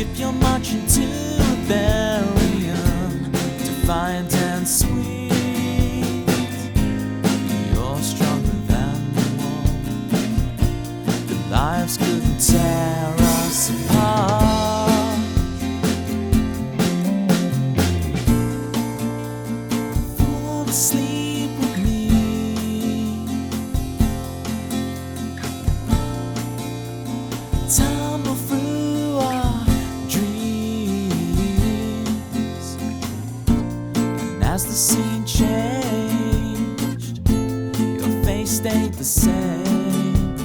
if you're marching to rebellion, defiant and sweet, you're stronger than the wall. The lives couldn't tear us apart. Fall asleep with me. Tumble through our dreams, and as the scene changed, your face stayed the same,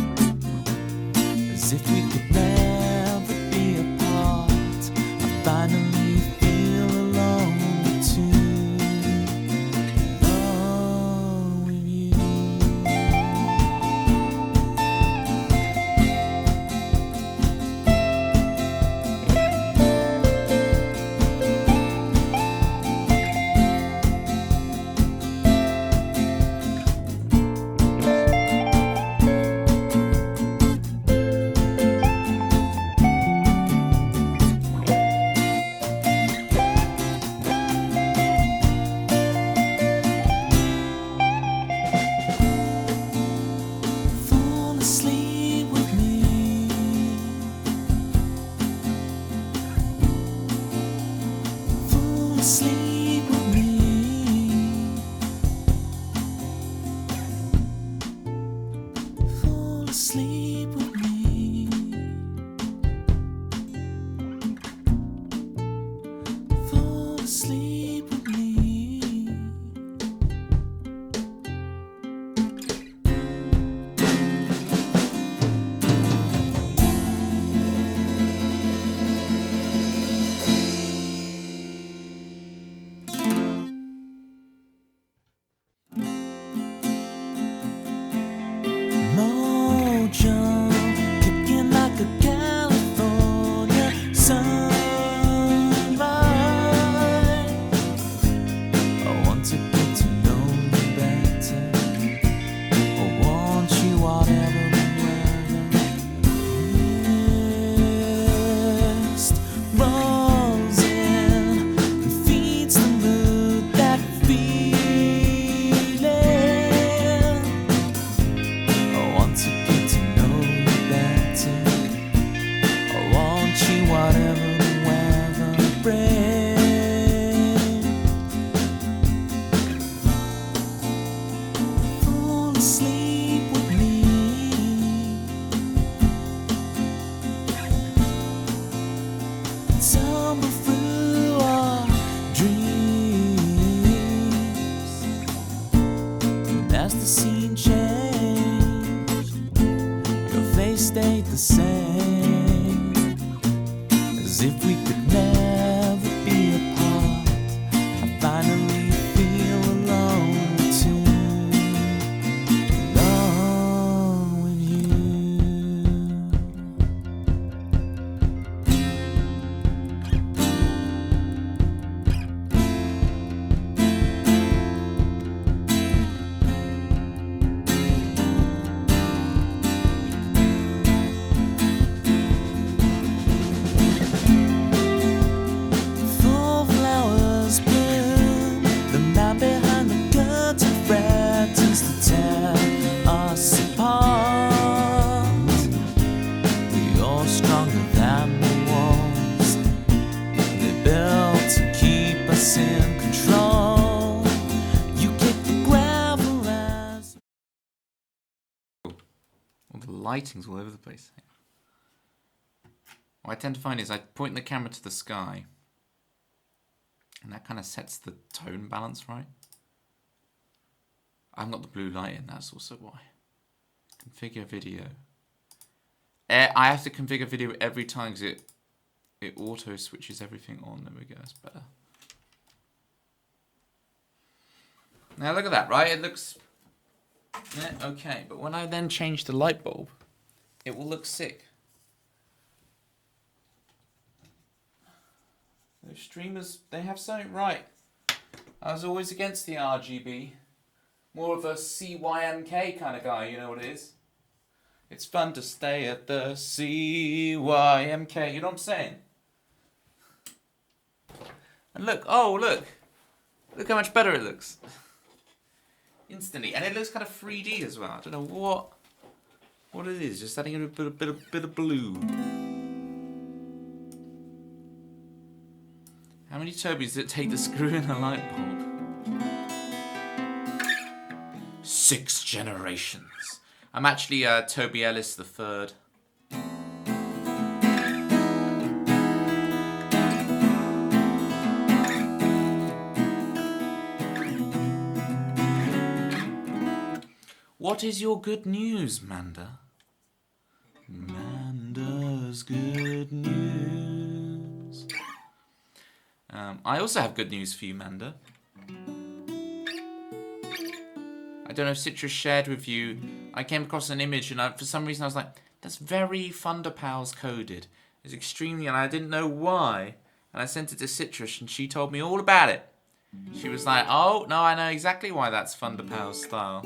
as if we could never be apart. I finally feel alone too, alone with you. Fall asleep with me. Fall asleep with me. Fall asleep with me. Fall asleep with me. Mojo, kicking like a California sunrise. I want to get to know you better. I want you whatever the weather. Mist rolls in and feeds the mood, that feeling. I want to get to know you better. I want you whatever the weather brings. Fall asleep with me. Tumble through our dreams, and as the scene changed, your face stayed the same, as if we could never be apart. I finally feel alone too, alone with you. Full flowers bloom, the man behind the curtain threatens to tear us apart. You're stronger than the walls they built to keep us in control. You kick the gravel as Well, the lighting's all over the place. What I tend to find is I point the camera to the sky, and that kind of sets the tone balance right. I haven't got the blue light in, that's also why. Configure video. I have to configure video every time because it auto switches everything on. There we go, that's better. Now look at that, right? It looks okay, but when I then change the light bulb, it will look sick. Those streamers, they have something right. I was always against the RGB. More of a CYMK kind of guy, you know what it is? It's fun to stay at the CYMK, you know what I'm saying? And look, oh look. Look how much better it looks. Instantly. And it looks kind of 3D as well. I don't know what it is. Just adding a bit of blue. How many Tobys did it take to screw in a light bulb? 6 generations. I'm actually Toby Ellis the third. What is your good news, Manda? Manda's good news. I also have good news for you, Manda. I don't know if Citrus shared with you. I came across an image and for some reason I was like, that's very Thunderpals coded. It's extremely, and I didn't know why. And I sent it to Citrus and she told me all about it. She was like, oh, no, I know exactly why that's Thunderpals style.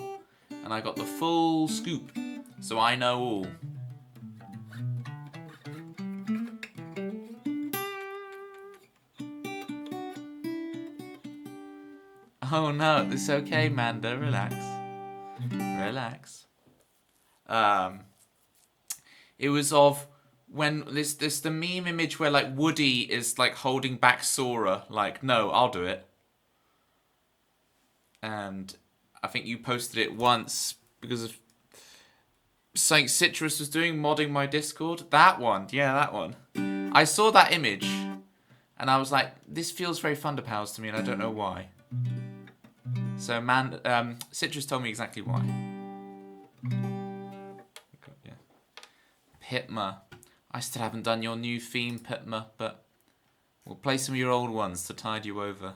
And I got the full scoop, so I know all. Oh no, it's okay, Manda. Relax. Relax. It was of when this the meme image where like Woody is like holding back Sora, like, no, I'll do it. And I think you posted it once because of something Citrus was doing, modding my Discord. That one, yeah, that one. I saw that image and I was like, this feels very Thunderpals to me and I don't know why. So Citrus told me exactly why. Yeah. Pitma. I still haven't done your new theme, Pitma, but we'll play some of your old ones to tide you over.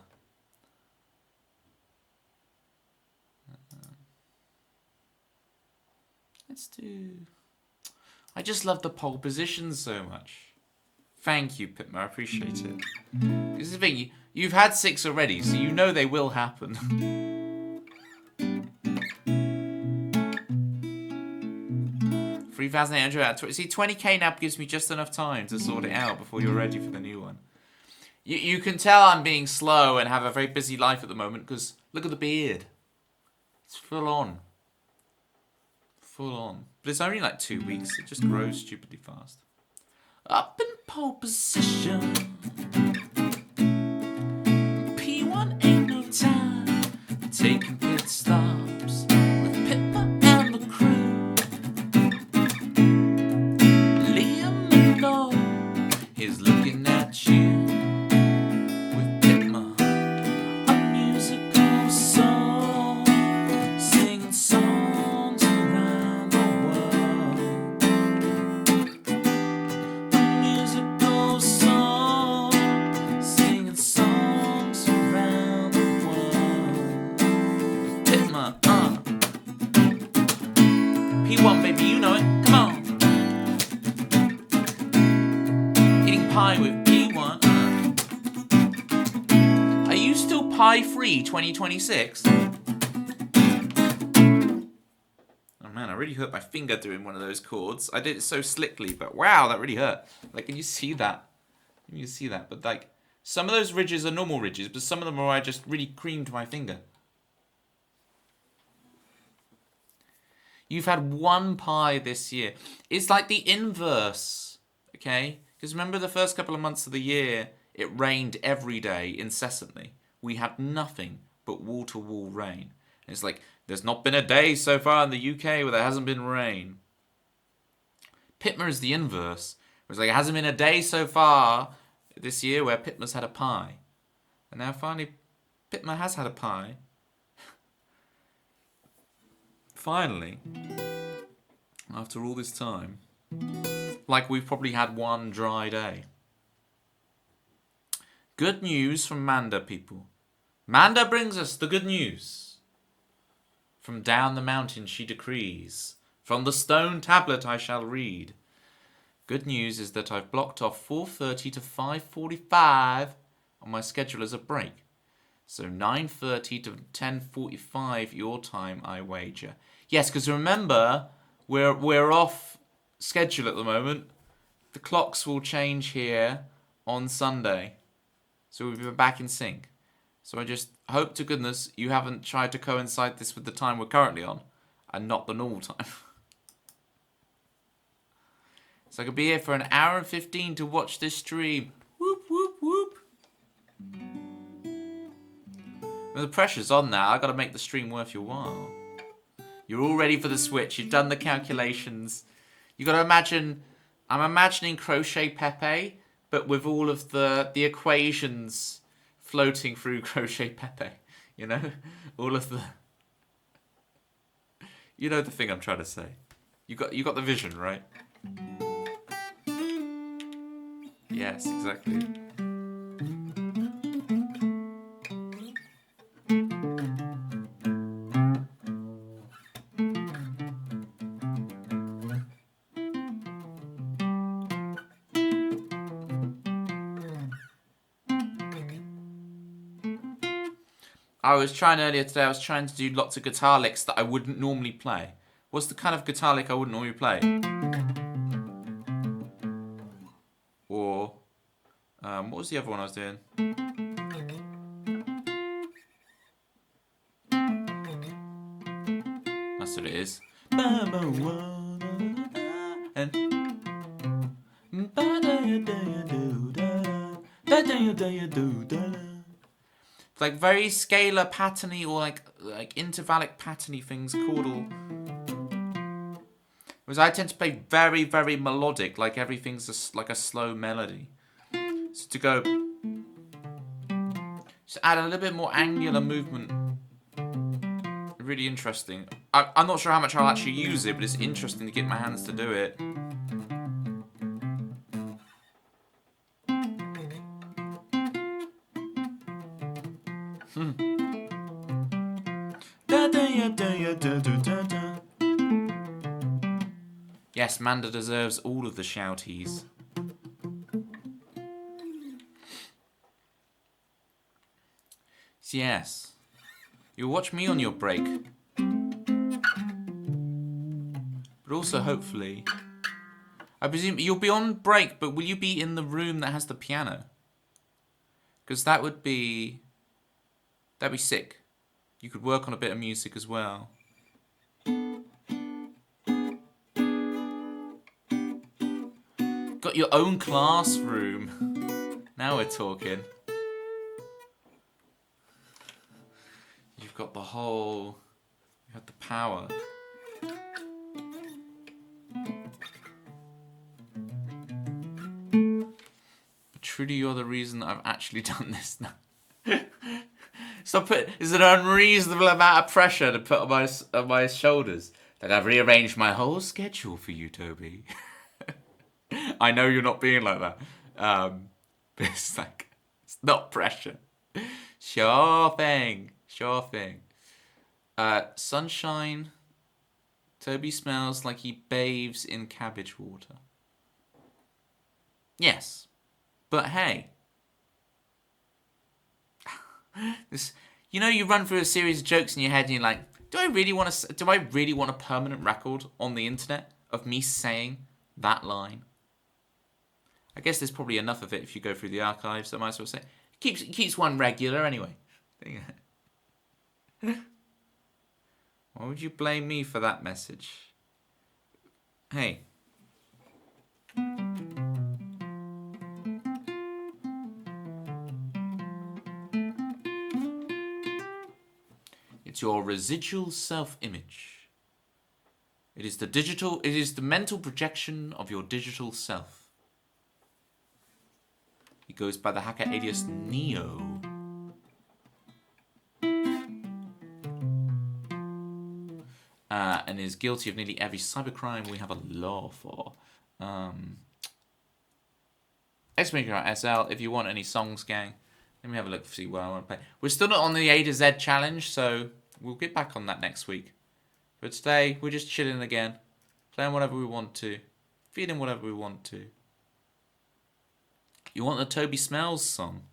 Let's do... I just love the pole position so much. Thank you, Pitma, I appreciate it. Because the thing, you've had 6 already, so you know they will happen. 3,800 out of 20. See, 20k now gives me just enough time to sort it out before you're ready for the new one. You can tell I'm being slow and have a very busy life at the moment because look at the beard. It's full on. Full on. But it's only like 2 weeks. It just grows stupidly fast. Up in pole position. P1 ain't no time for taking pit stops with Pitma and the crew. Liam Miller is looking at you with Pitma, a musical song, singing songs around the world. A musical song, singing songs around the world. Pitma, P1, baby, you know it. Come on. Eating pie with P1. Are you still pie free 2026? Oh man, I really hurt my finger doing one of those chords. I did it so slickly, but wow, that really hurt. Like, can you see that? Can you see that? But like, some of those ridges are normal ridges, but some of them are I just really creamed my finger. You've had 1 pie this year. It's like the inverse, okay? Because remember the first couple of months of the year, it rained every day, incessantly. We had nothing but wall-to-wall rain. And it's like, there's not been a day so far in the UK where there hasn't been rain. Pitma is the inverse. It's like, it hasn't been a day so far this year where Pitma's had a pie. And now finally, Pitma has had a pie. Finally, after all this time, like we've probably had 1 dry day. Good news from Manda, people. Manda brings us the good news. From down the mountain she decrees, from the stone tablet I shall read. Good news is that I've blocked off 4:30 to 5:45 on my schedule as a break. So 9:30 to 10:45 your time, I wager. Yes, because remember, we're off schedule at the moment. The clocks will change here on Sunday. So we've been back in sync. So I just hope to goodness you haven't tried to coincide this with the time we're currently on, and not the normal time. So I could be here for an hour and 15 to watch this stream. Whoop, whoop, whoop. Well, the pressure's on now. I gotta make the stream worth your while. You're all ready for the switch. You've done the calculations. You gotta imagine, I'm imagining Crochet Pepe, but with all of the equations floating through Crochet Pepe. You know? All of the... You know the thing I'm trying to say. You got the vision, right? Yes, exactly. I was trying earlier today, I was trying to do lots of guitar licks that I wouldn't normally play. What's the kind of guitar lick I wouldn't normally play? Or, what was the other one I was doing? That's what it is. Like very scalar patterny or like intervallic patterny things, chordal. Whereas I tend to play very, very melodic, like everything's like a slow melody. So to go, just add a little bit more angular movement. Really interesting. I'm not sure how much I'll actually use it, but it's interesting to get my hands to do it. Yes, Manda deserves all of the shouties. So yes, you'll watch me on your break. But also, hopefully, I presume you'll be on break, but will you be in the room that has the piano? Because that'd be sick. You could work on a bit of music as well. Got your own classroom. Now we're talking. You've got the whole... You have the power. But truly you're the reason that I've actually done this now. Stop it. Is it an unreasonable amount of pressure to put on my shoulders? That I've rearranged my whole schedule for you, Toby. I know you're not being like that. But it's like, it's not pressure. Sure thing. Sure thing. Sunshine. Toby smells like he bathes in cabbage water. Yes. But hey. This, you know, you run through a series of jokes in your head and you're like, do I really want a permanent record on the internet of me saying that line? I guess there's probably enough of it if you go through the archives, I might as well say. It keeps one regular anyway. Why would you blame me for that message? Hey. It's your residual self-image. It is the mental projection of your digital self. He goes by the hacker alias Neo. And is guilty of nearly every cybercrime we have a law for. !SL, if you want any songs, gang. Let me have a look to see what I want to play. We're still not on the A to Z challenge, so we'll get back on that next week. But today, we're just chilling again. Playing whatever we want to. Feeling whatever we want to. You want the Toby Smells song?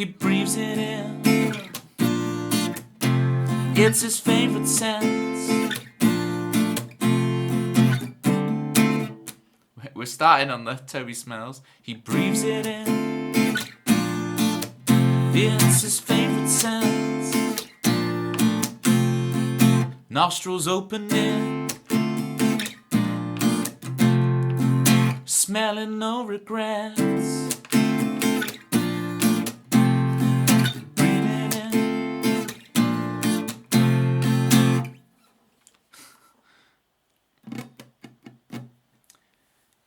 He breathes it in. It's his favorite sense. We're starting on the Toby smells. He breathes it in. It's his favorite sense. Nostrils opening. Smelling no regrets.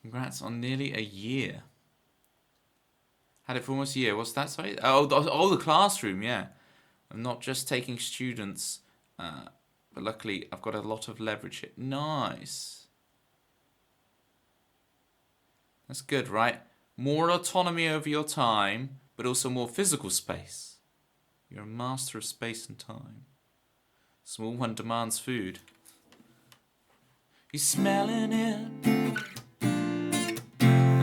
Congrats on nearly a year. Had it for almost a year. What's that, sorry? Oh, the classroom, yeah. I'm not just taking students, but luckily I've got a lot of leverage here. Nice. That's good, right? More autonomy over your time, but also more physical space. You're a master of space and time. Small one demands food. He's smelling it.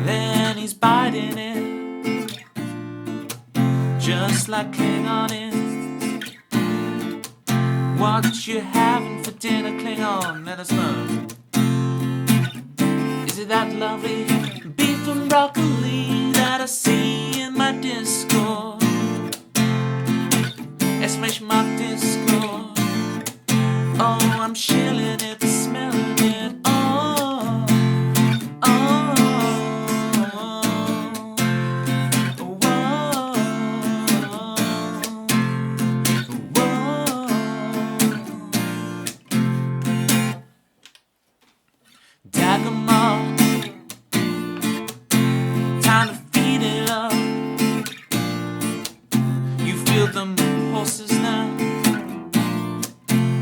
Then he's biting it, just like Klingon is. What you having for dinner, Klingon? Let us know. Is it that lovely beef and broccoli that I see in my Discord? Exclamation mark Discord. Oh, I'm shilling it, smelling it.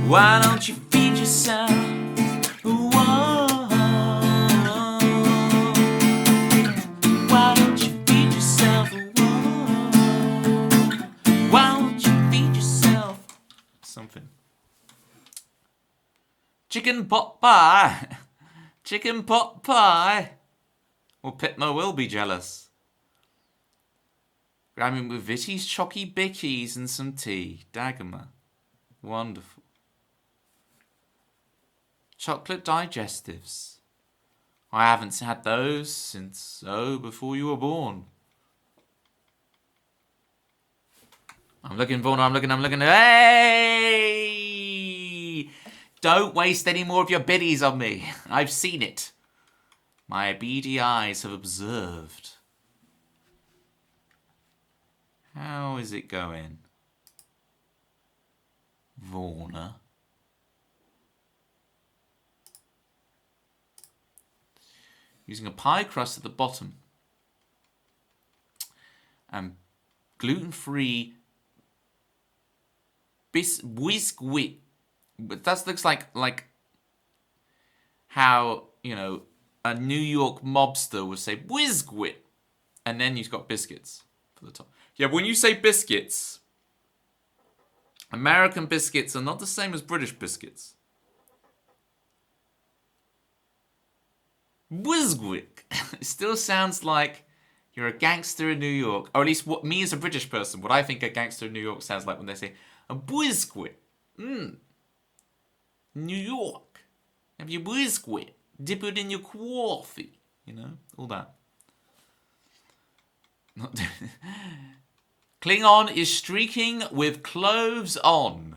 Why don't you feed yourself? Whoa. Why don't you feed yourself? Whoa. Why don't you feed yourself? Something. Chicken pot pie. Chicken pot pie. Well, Pitmo will be jealous. Grabbing with Vitty's chocky bickies and some tea. Daggerma. Wonderful. Chocolate digestives. I haven't had those since, before you were born. I'm looking. Hey! Don't waste any more of your biddies on me. I've seen it. My beady eyes have observed. How is it going? Warner. Using a pie crust at the bottom. And gluten-free biscuit. But that looks like how, a New York mobster would say biscuit. And then you've got biscuits for the top. Yeah, when you say biscuits, American biscuits are not the same as British biscuits. Biscuit. It still sounds like you're a gangster in New York. Or at least what me as a British person, what I think a gangster in New York sounds like when they say a biscuit. New York. Have your biscuit. Dip it in your coffee. All that. Klingon is streaking with clothes on.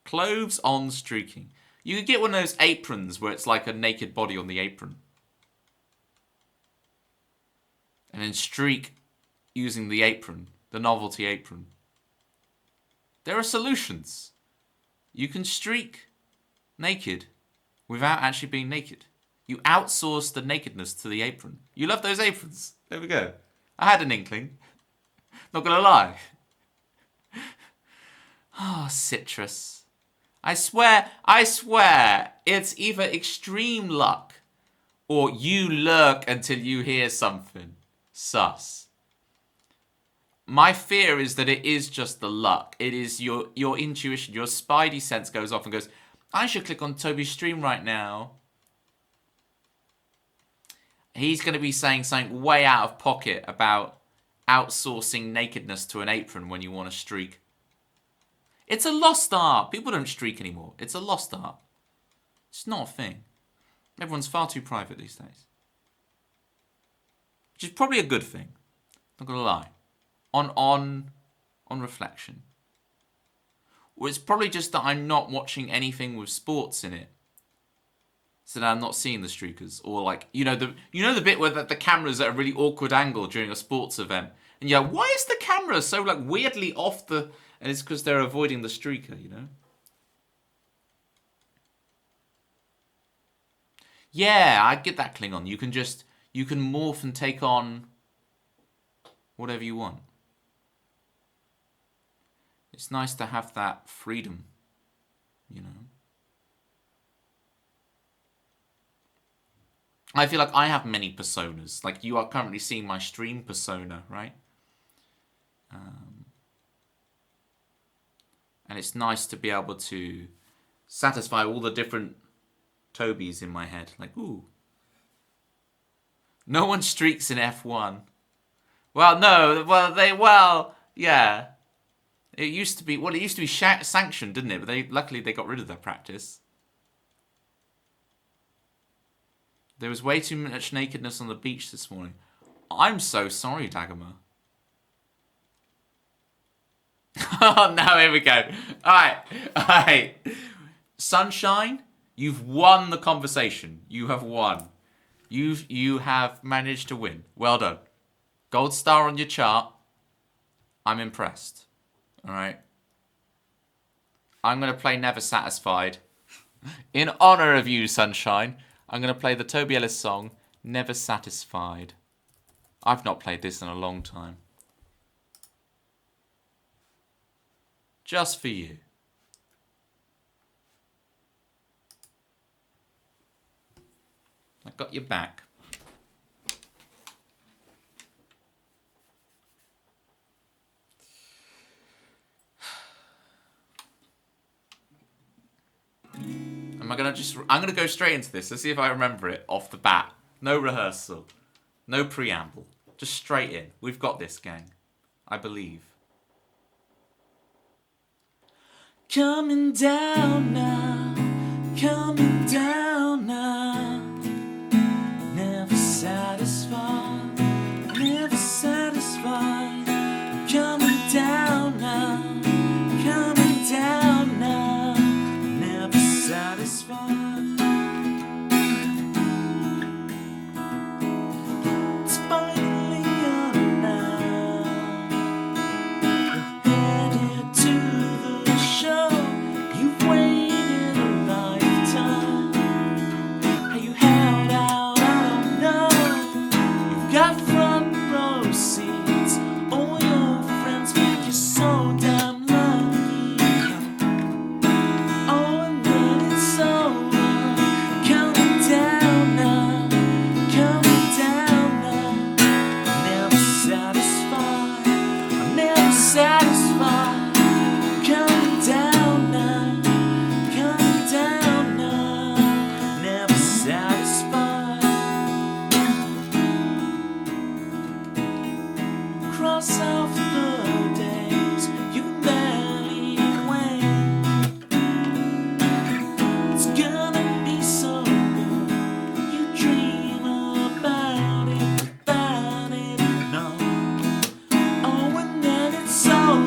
Clothes on streaking. You could get one of those aprons where it's like a naked body on the apron. And then streak using the apron, the novelty apron. There are solutions. You can streak naked without actually being naked. You outsource the nakedness to the apron. You love those aprons. There we go. I had an inkling. Not gonna lie. Oh, citrus. I swear, it's either extreme luck or you lurk until you hear something. Sus. My fear is that it is just the luck. It is your intuition, your spidey sense goes off and goes, I should click on Toby's stream right now. He's going to be saying something way out of pocket about outsourcing nakedness to an apron when you want to streak. It's a lost art. People don't streak anymore. It's a lost art. It's not a thing. Everyone's far too private these days. Which is probably a good thing. Not gonna lie. On reflection. Or it's probably just that I'm not watching anything with sports in it. So that I'm not seeing the streakers. Or like, you know the bit where the camera's at a really awkward angle during a sports event. And you're like, why is the camera so like weirdly off the... And it's because they're avoiding the streaker, you know? Yeah, I get that, Klingon. You can morph and take on whatever you want. It's nice to have that freedom, you know? I feel like I have many personas. Like, you are currently seeing my stream persona, right? And it's nice to be able to satisfy all the different Tobys in my head. Like, ooh. No one streaks in F1. Well, no. Well, yeah. It used to be sanctioned, didn't it? But luckily they got rid of that practice. There was way too much nakedness on the beach this morning. I'm so sorry, Dagomar. Oh, no, here we go. All right. Sunshine, you've won the conversation. You have won. You have managed to win. Well done. Gold star on your chart. I'm impressed. All right. I'm going to play Never Satisfied. In honor of you, Sunshine, I'm going to play the Toby Ellis song, Never Satisfied. I've not played this in a long time. Just for you. I got your back. I'm gonna go straight into this. Let's see if I remember it off the bat. No rehearsal. No preamble. Just straight in. We've got this, gang. I believe. Coming down now. Coming down now. Never satisfied. Never satisfied. Coming down now. Coming down now. Never satisfied. It's finally on now. We're headed to the show. You've waited a lifetime. How you held out, I don't know. You've got front row seats. All your friends make you so damn lucky. Oh, and then it's over. Counting down now. Counting down now. Never satisfied. I'm never satisfied. Counting down now. Counting down now. Never satisfied. Cross off the days you barely wait. It's gonna be so good. You dream about it, no. Oh, and then it's over.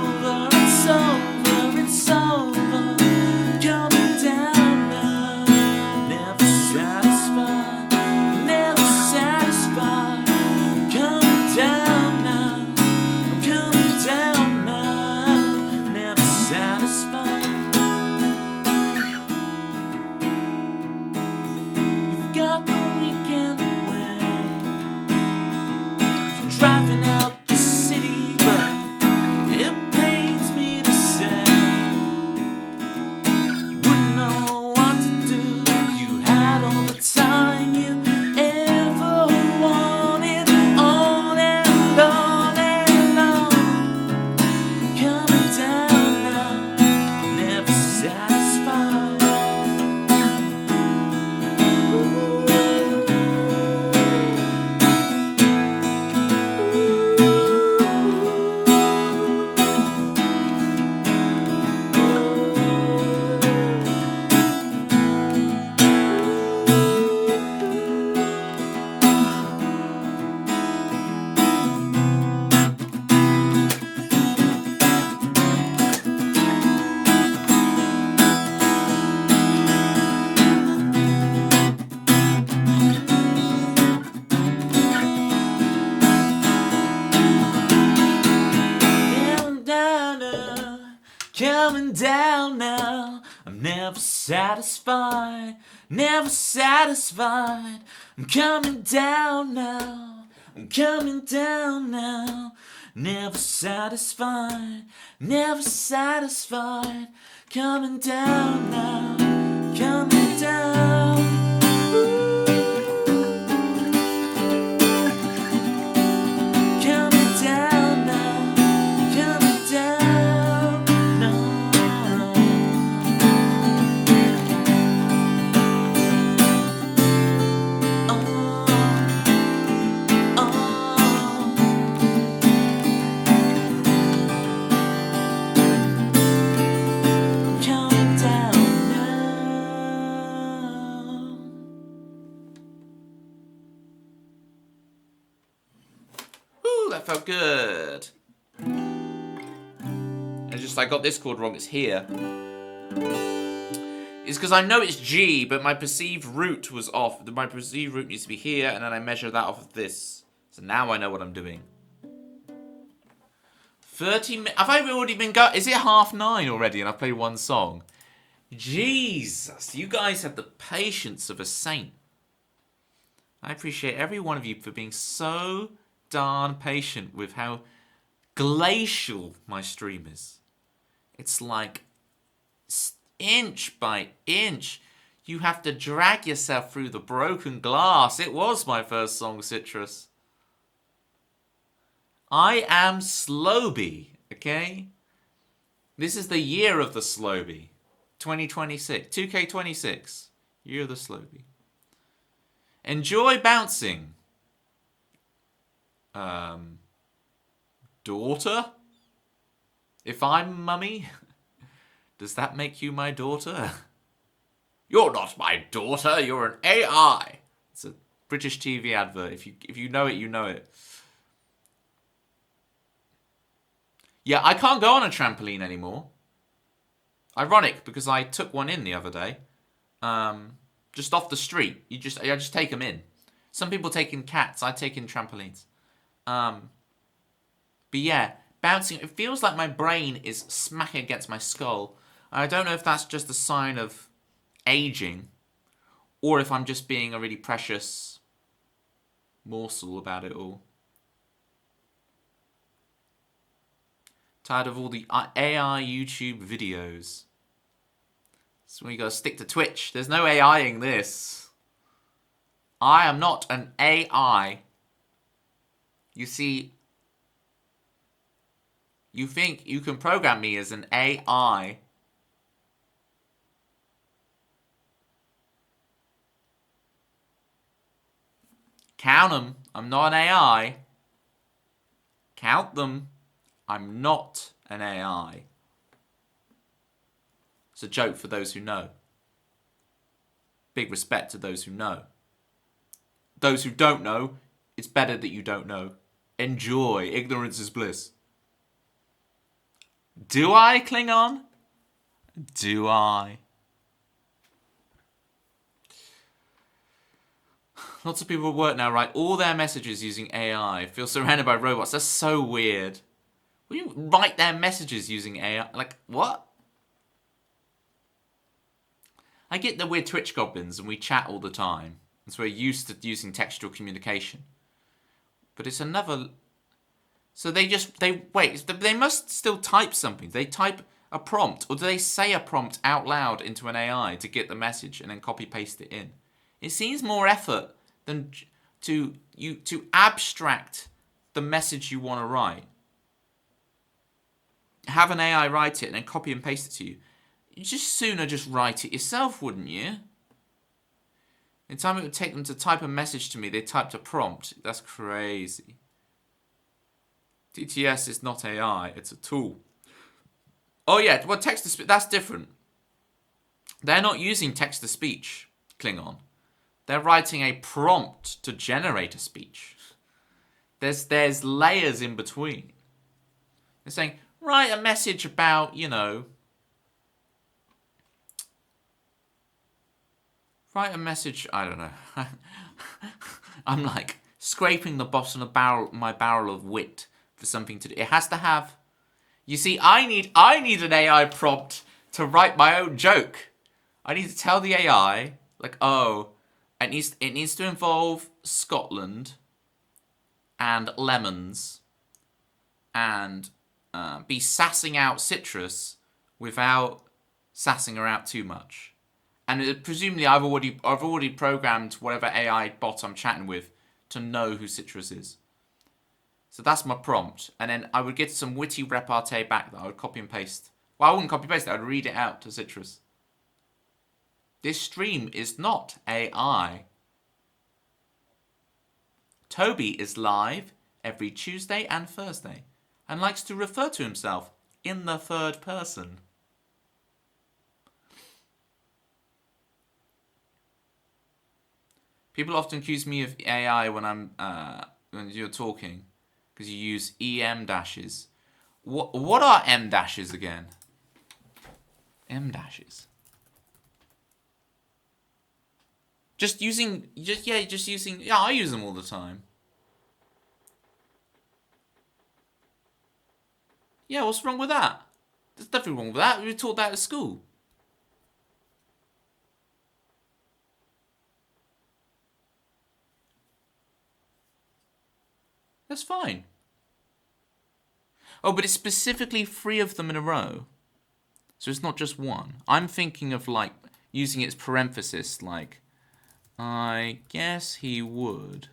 coming down now. I'm never satisfied, never satisfied. I'm coming down now, I'm coming down now. Never satisfied, never satisfied. Coming down now, coming down. That felt good. It's just I got this chord wrong. It's here. It's because I know it's G, but my perceived root was off. My perceived root needs to be here, and then I measure that off of this. So now I know what I'm doing. 30 minutes. Have I already been going? Is it 9:30 already, and I've played one song? Jesus, you guys have the patience of a saint. I appreciate every one of you for being so darn patient with how glacial my stream is. It's like inch by inch. You have to drag yourself through the broken glass. It was my first song, Citrus. I am Slowbie, okay? This is the year of the Slowbie. 2026. 2K26. Year of the Slowbie. Enjoy bouncing. Daughter? If I'm mummy, does that make you my daughter? You're not my daughter, you're an AI. It's a British TV advert. If you know it, you know it. Yeah, I can't go on a trampoline anymore. Ironic, because I took one in the other day. Just off the street. I just take them in. Some people take in cats, I take in trampolines. But yeah, bouncing, it feels like my brain is smacking against my skull. I don't know if that's just a sign of aging, or if I'm just being a really precious morsel about it all. Tired of all the AI YouTube videos. So we gotta stick to Twitch. There's no AIing this. I am not an AI. You see, you think you can program me as an AI. Count them. I'm not an AI. Count them. I'm not an AI. It's a joke for those who know. Big respect to those who know. Those who don't know, it's better that you don't know. Enjoy. Ignorance is bliss. Do I, Klingon? Do I? Lots of people at work now write all their messages using AI. Feel surrounded by robots. That's so weird. Will you write their messages using AI? Like, what? I get that we're Twitch goblins and we chat all the time. And so we're used to using textual communication. But it's another... So they must still type something. They type a prompt, or do they say a prompt out loud into an AI to get the message and then copy paste it in? It seems more effort than to abstract the message you want to write. Have an AI write it and then copy and paste it to you. You'd just sooner just write it yourself, wouldn't you? In time it would take them to type a message to me, they typed a prompt. That's crazy. TTS is not AI, it's a tool. Oh yeah, well text-to-speech, that's different. They're not using text-to-speech, Klingon. They're writing a prompt to generate a speech. There's layers in between. They're saying, write a message about, write a message, I don't know. I'm like scraping the bottom of my barrel of wit for something to do. It has to have You see, I need an AI prompt to write my own joke. I need to tell the AI, like, oh, it needs to involve Scotland and lemons and be sassing out Citrus without sassing her out too much. And presumably, I've already programmed whatever AI bot I'm chatting with to know who Citrus is. So that's my prompt, and then I would get some witty repartee back that I would copy and paste. Well, I wouldn't copy and paste it. I'd read it out to Citrus. This stream is not AI. Toby is live every Tuesday and Thursday, and likes to refer to himself in the third person. People often accuse me of AI when you're talking, because you use EM dashes. What are M dashes again? M dashes. I use them all the time. Yeah, what's wrong with that? There's nothing wrong with that. We were taught that at school. That's fine. Oh, but it's specifically 3 of them in a row. So it's not just one. I'm thinking of, like, using its parenthesis, like, I guess he would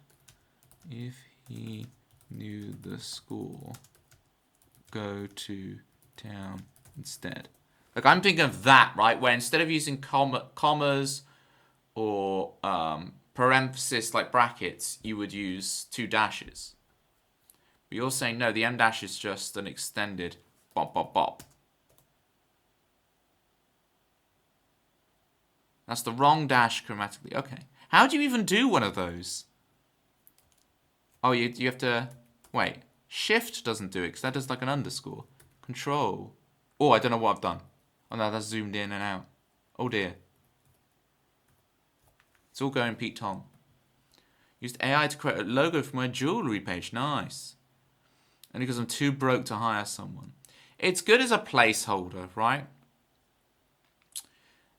if he knew the score. Go to town instead. Like, I'm thinking of that, right? Where instead of using commas or parenthesis, like brackets, you would use 2 dashes. But you're saying, no, the M dash is just an extended bop, bop, bop. That's the wrong dash grammatically. Okay. How do you even do one of those? Oh, you have to... Wait. Shift doesn't do it, because that does like an underscore. Control. Oh, I don't know what I've done. Oh, no, that's zoomed in and out. Oh, dear. It's all going Pete Tong. Used AI to create a logo for my jewellery page. Nice. Only because I'm too broke to hire someone. It's good as a placeholder, right?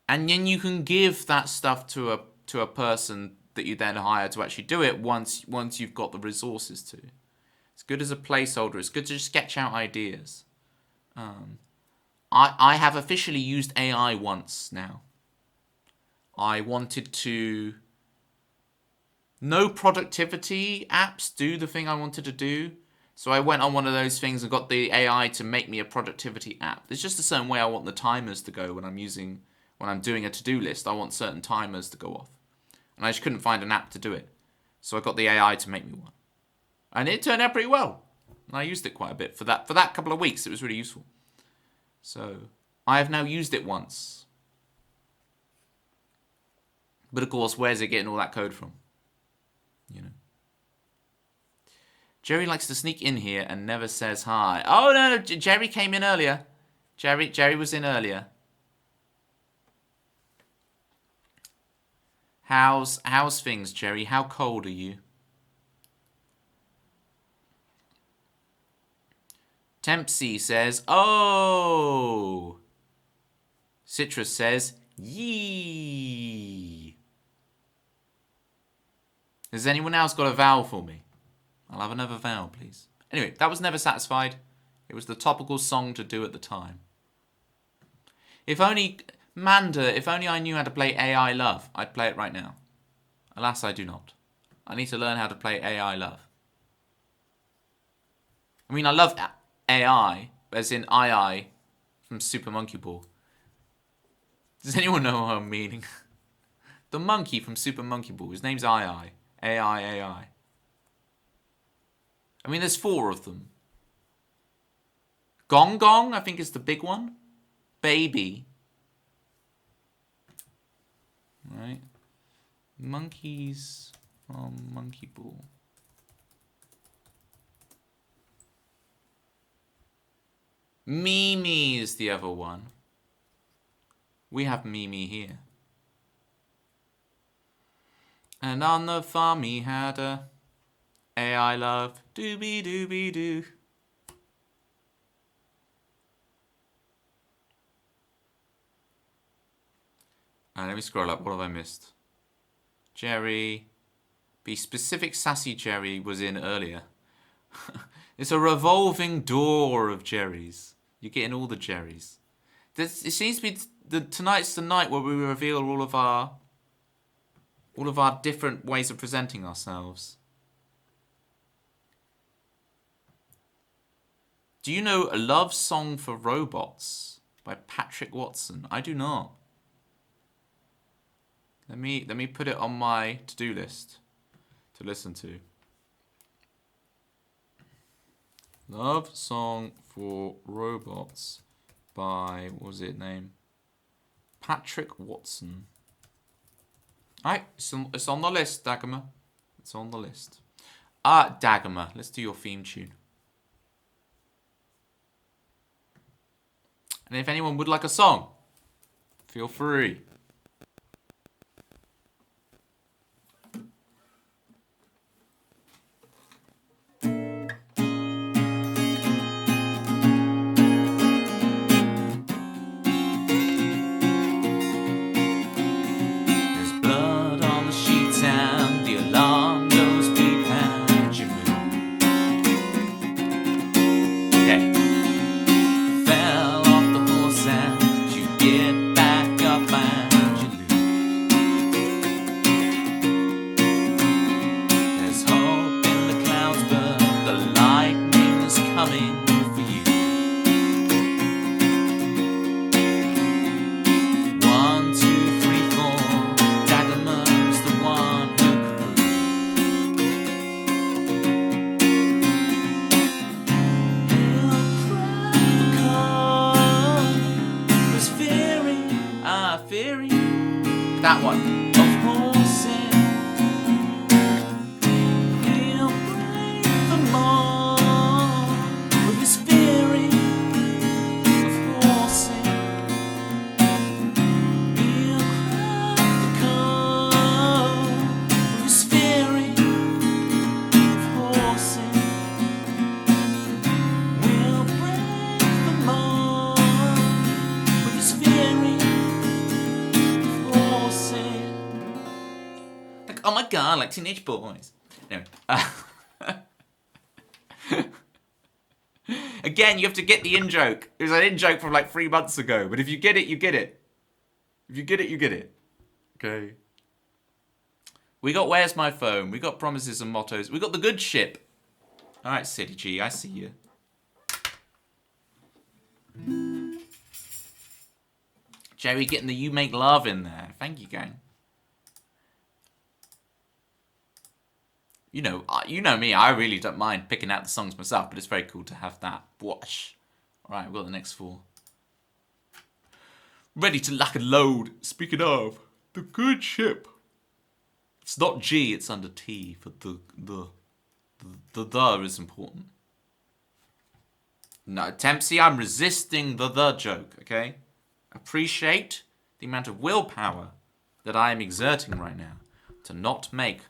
And then you can give that stuff to a person that you then hire to actually do it once you've got the resources to. It's good as a placeholder. It's good to just sketch out ideas. I have officially used AI once now. I wanted to... No productivity apps do the thing I wanted to do. So I went on one of those things and got the AI to make me a productivity app. There's just a certain way I want the timers to go when I'm doing a to-do list. I want certain timers to go off. And I just couldn't find an app to do it. So I got the AI to make me one. And it turned out pretty well. And I used it quite a bit. For that couple of weeks, it was really useful. So I have now used it once. But of course, where's it getting all that code from? You know. Jerry likes to sneak in here and never says hi. Oh, no, Jerry came in earlier. Jerry was in earlier. How's things, Jerry? How cold are you? Tempsy says, oh. Citrus says, yee. Has anyone else got a vowel for me? I'll have another vowel, please. Anyway, that was Never Satisfied. It was the topical song to do at the time. If only I knew how to play AI Love, I'd play it right now. Alas, I do not. I need to learn how to play AI Love. I mean, I love AI, as in II from Super Monkey Ball. Does anyone know what I'm meaning? The monkey from Super Monkey Ball. His name's II. AI. I mean, there's 4 of them. Gong Gong, I think, is the big one. Baby. Right. Monkeys from Monkey Ball. Mimi is the other one. We have Mimi here. And on the farm he had a AI love, doobie doobie doo. Let me scroll up. What have I missed? Jerry. Be specific, sassy Jerry was in earlier. It's a revolving door of Jerrys. You're getting all the Jerrys. It seems to be tonight's the night where we reveal all of our different ways of presenting ourselves. Do you know A Love Song for Robots by Patrick Watson? I do not. Let me put it on my to-do list to listen to. Love Song for Robots by, what was it name? Patrick Watson. Alright, it's on the list, Dagomar. It's on the list. Dagomar, let's do your theme tune. And if anyone would like a song, feel free. That one. Of course he'll break them all with his fury. Of course he'll crack the code with his fury. Of course we'll break them all with his fury. Like, oh my god, like teenage boys. Anyway, again, you have to get the in-joke. It was an in-joke from like 3 months ago, but if you get it, you get it. If you get it, you get it. Okay. We got Where's My Phone? We got Promises and Mottos. We got The Good Ship. Alright, City G, I see you. Jerry getting the You Make Love in there. Thank you, gang. You know me. I really don't mind picking out the songs myself, but it's very cool to have that. Wash. All right, we've got the next 4. Ready to lock and load. Speaking of, The Good Ship. It's not G, it's under T for the is important. No, Tempsy, I'm resisting the joke, okay? Appreciate the amount of willpower that I am exerting right now to not make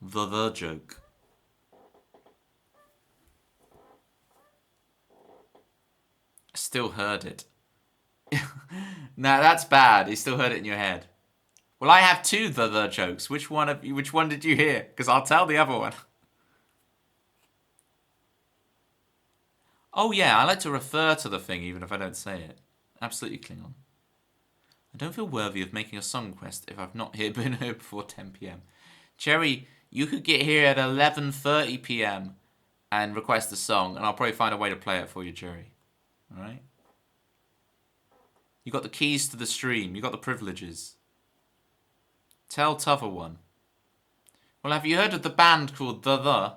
the joke. I still heard it. Nah, that's bad. You still heard it in your head. Well, I have 2 the jokes. Which one did you hear? Because I'll tell the other one. Oh yeah, I like to refer to the thing even if I don't say it. Absolutely, Klingon. I don't feel worthy of making a song quest if I've not been here before 10 p.m. Cherry, you could get here at 11:30 p.m. and request a song, and I'll probably find a way to play it for you, Jerry. Alright? You got the keys to the stream. You got the privileges. Tell T'other one. Well, have you heard of the band called The?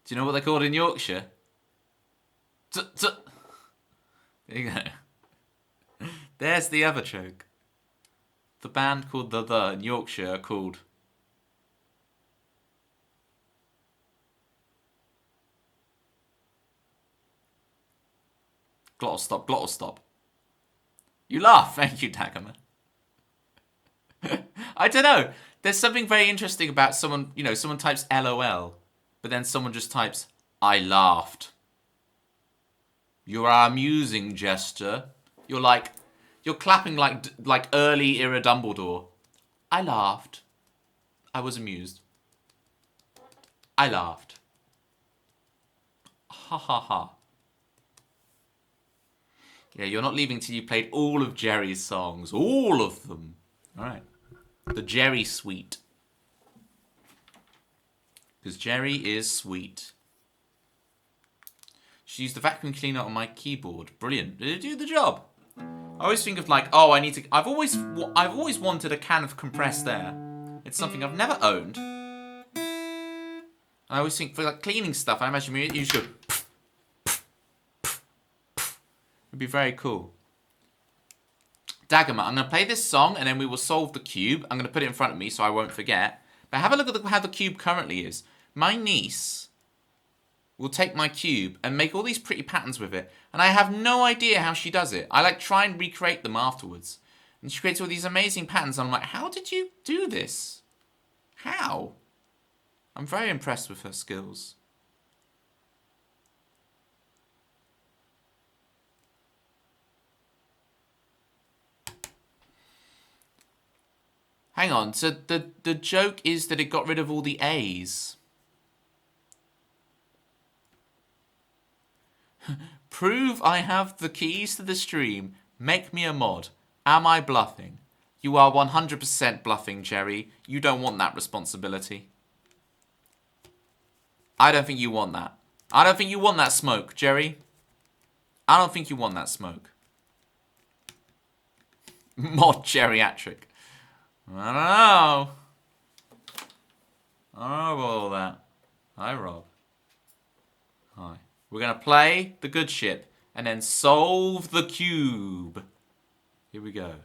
Do you know what they're called in Yorkshire? There you go. There's the other joke. The band called The in Yorkshire are called... Glottal stop, glottal stop. You laugh, thank you, Dagomar. I don't know. There's something very interesting about someone, someone types LOL, but then someone just types, I laughed. You're amusing, Jester. You're You're clapping like early era Dumbledore. I laughed. I was amused. I laughed. Ha ha ha. Yeah, you're not leaving till you played all of Jerry's songs. All of them. Alright. The Jerry Suite. Because Jerry is sweet. She used the vacuum cleaner on my keyboard. Brilliant. Did it do the job? I always think of like, oh, I need to... I've always wanted a can of compressed air. It's something I've never owned. I always think for like cleaning stuff, I imagine you just go... It'd be very cool. Daggerma, I'm going to play this song and then we will solve the cube. I'm going to put it in front of me so I won't forget. But have a look at how the cube currently is. My niece will take my cube and make all these pretty patterns with it. And I have no idea how she does it. I like try and recreate them afterwards. And she creates all these amazing patterns. And I'm like, how did you do this? How? I'm very impressed with her skills. Hang on, so the joke is that it got rid of all the A's. Prove I have the keys to the stream. Make me a mod. Am I bluffing? You are 100% bluffing, Jerry. You don't want that responsibility. I don't think you want that. I don't think you want that smoke, Jerry. I don't think you want that smoke. Mod geriatric. I don't know. I don't know about all that. Hi, Rob. Hi. We're going to play the good ship and then solve the cube. Here we go.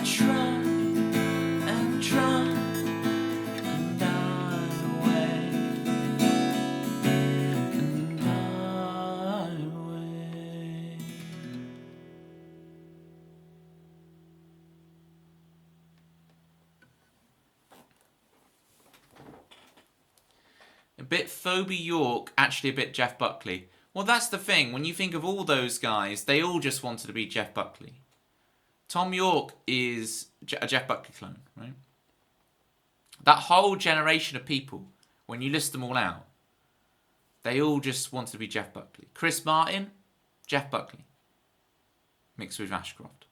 try and try and die away and die away. A bit Phoebe York, actually a bit Jeff Buckley. Well, that's the thing. When you think of all those guys, they all just wanted to be Jeff Buckley. Tom York is a Jeff Buckley clone, right? That whole generation of people, when you list them all out, they all just wanted to be Jeff Buckley. Chris Martin, Jeff Buckley, mixed with Ashcroft.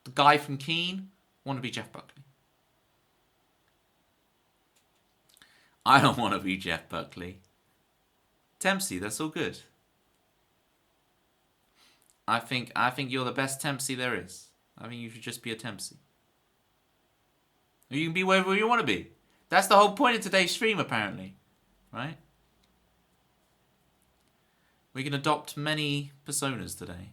The guy from Keane wanted to be Jeff Buckley. I don't want to be Jeff Buckley. Tempsey, that's all good. I think you're the best Tempsey there is. I think you should just be a Tempsey. You can be wherever you want to be. That's the whole point of today's stream, apparently. Right? We can adopt many personas today.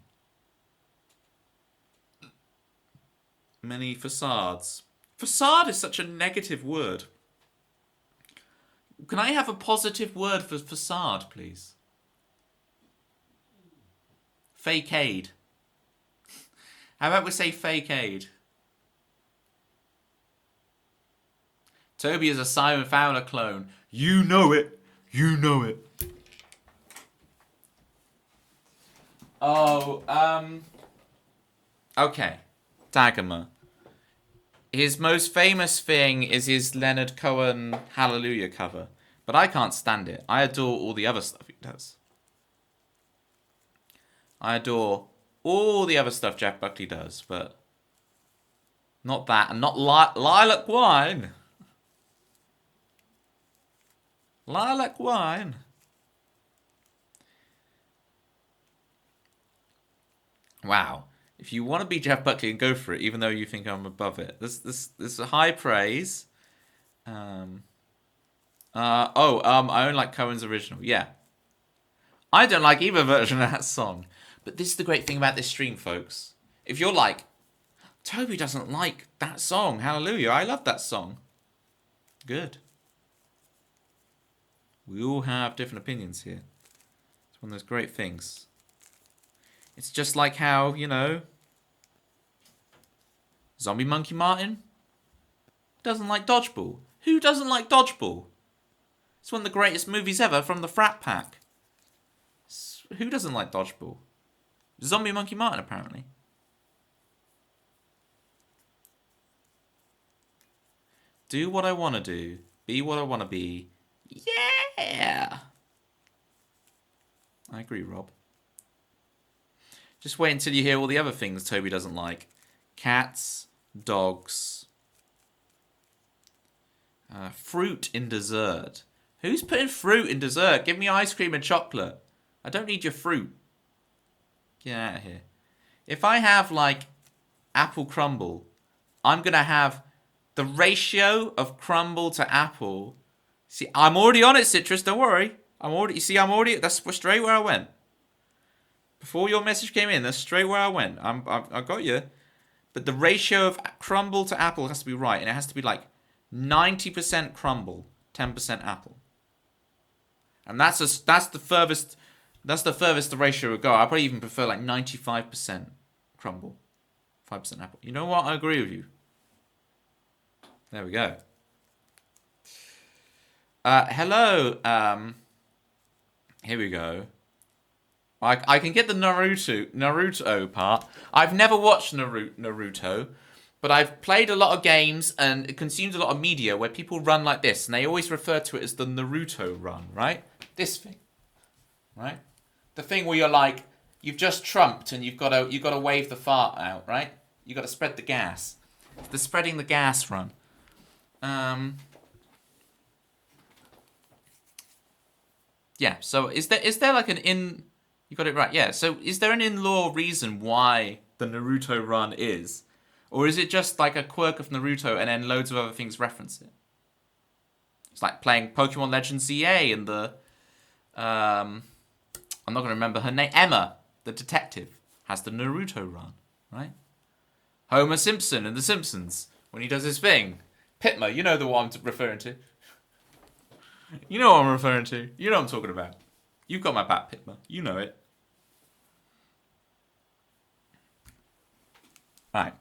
Many facades. Facade is such a negative word. Can I have a positive word for facade, please? Fakeade. How about we say fakeade? Toby is a Simon Fowler clone. You know it. You know it. Oh, okay. Dagomar. His most famous thing is his Leonard Cohen Hallelujah cover. But I can't stand it. I adore all the other stuff he does. I adore all the other stuff Jeff Buckley does, but not that. And not Lilac Wine. Lilac Wine. Wow. If you want to be Jeff Buckley, and go for it, even though you think I'm above it. This is a high praise. I don't like Cohen's original. Yeah. I don't like either version of that song. But this is the great thing about this stream, folks. If you're like, Toby doesn't like that song, Hallelujah, I love that song. Good. We all have different opinions here. It's one of those great things. It's just like how, Zombie Monkey Martin doesn't like Dodgeball. Who doesn't like Dodgeball? It's one of the greatest movies ever from the Frat Pack. Who doesn't like Dodgeball? Zombie Monkey Martin, apparently. Do what I want to do. Be what I want to be. Yeah! I agree, Rob. Just wait until you hear all the other things Toby doesn't like. Cats, dogs, fruit in dessert. Who's putting fruit in dessert? Give me ice cream and chocolate. I don't need your fruit. Get out of here. If I have, apple crumble, I'm going to have the ratio of crumble to apple. See, I'm already on it, Citrus. Don't worry. That's straight where I went. Before your message came in, that's straight where I went. I got you. But the ratio of crumble to apple has to be right. And it has to be 90% crumble, 10% apple. And that's the furthest the ratio would go. I probably even prefer 95% crumble, 5% apple. You know what? I agree with you. There we go. Hello. Here we go. I can get the Naruto part. I've never watched Naruto, but I've played a lot of games and consumed a lot of media where people run like this, and they always refer to it as the Naruto run, right? This thing, right? The thing where you've just trumped and you've got to wave the fart out, right? You got to spread the gas. It's the spreading the gas run. Yeah. So is there an in? You got it right. Yeah. So is there an in-law reason why the Naruto run is, or is it just a quirk of Naruto and then loads of other things reference it? It's like playing Pokemon Legends ZA and the I'm not going to remember her name. Emma, the detective, has the Naruto run, right? Homer Simpson in The Simpsons, when he does his thing. Pitmer, you know the one I'm referring to. You know what I'm referring to. You know what I'm talking about. You've got my back, Pitmer. You know it. Right.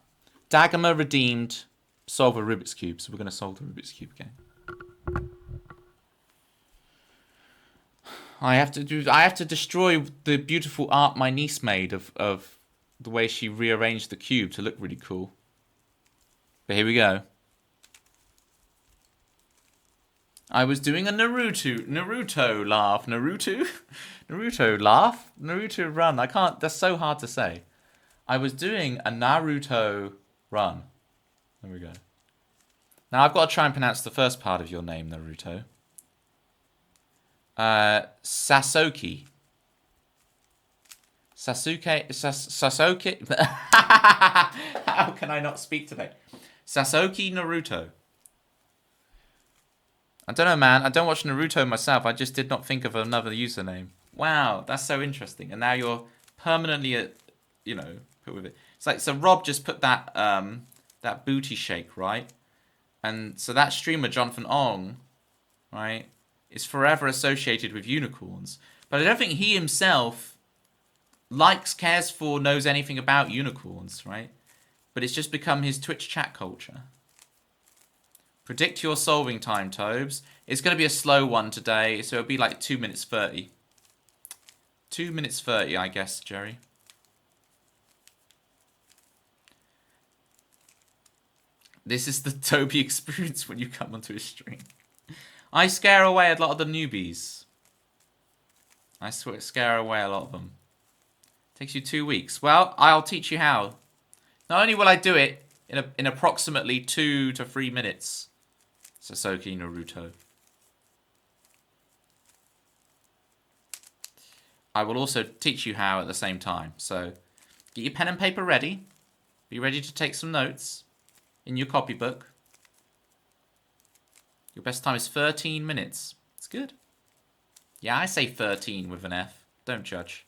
Dagomar redeemed. Solve a Rubik's Cube. So we're going to solve the Rubik's Cube again. I have to destroy the beautiful art my niece made of the way she rearranged the cube to look really cool. But here we go. I was doing a Naruto laugh. Naruto laugh? Naruto run. I can't, that's so hard to say. I was doing a Naruto run. There we go. Now I've got to try and pronounce the first part of your name, Naruto. Sasuke. Sasuke. How can I not speak today? Sasuke Naruto. I don't know, man. I don't watch Naruto myself. I just did not think of another username. Wow, that's so interesting. And now you're permanently, put with it. It's like, so Rob just put that that booty shake, right? And so that streamer, Jonathan Ong, right, is forever associated with unicorns. But I don't think he himself likes, cares for, knows anything about unicorns, right? But it's just become his Twitch chat culture. Predict your solving time, Tobes. It's going to be a slow one today, so it'll be like 2 minutes 30. 2 minutes 30, I guess, Jerry. This is the Toby experience when you come onto his stream. I scare away a lot of the newbies. I swear, scare away a lot of them. Takes you 2 weeks. Well, I'll teach you how. Not only will I do it in approximately 2 to 3 minutes. Sasuke Naruto. I will also teach you how at the same time. So, get your pen and paper ready. Be ready to take some notes in your copybook. Your best time is 13 minutes. It's good. Yeah, I say 13 with an F. Don't judge.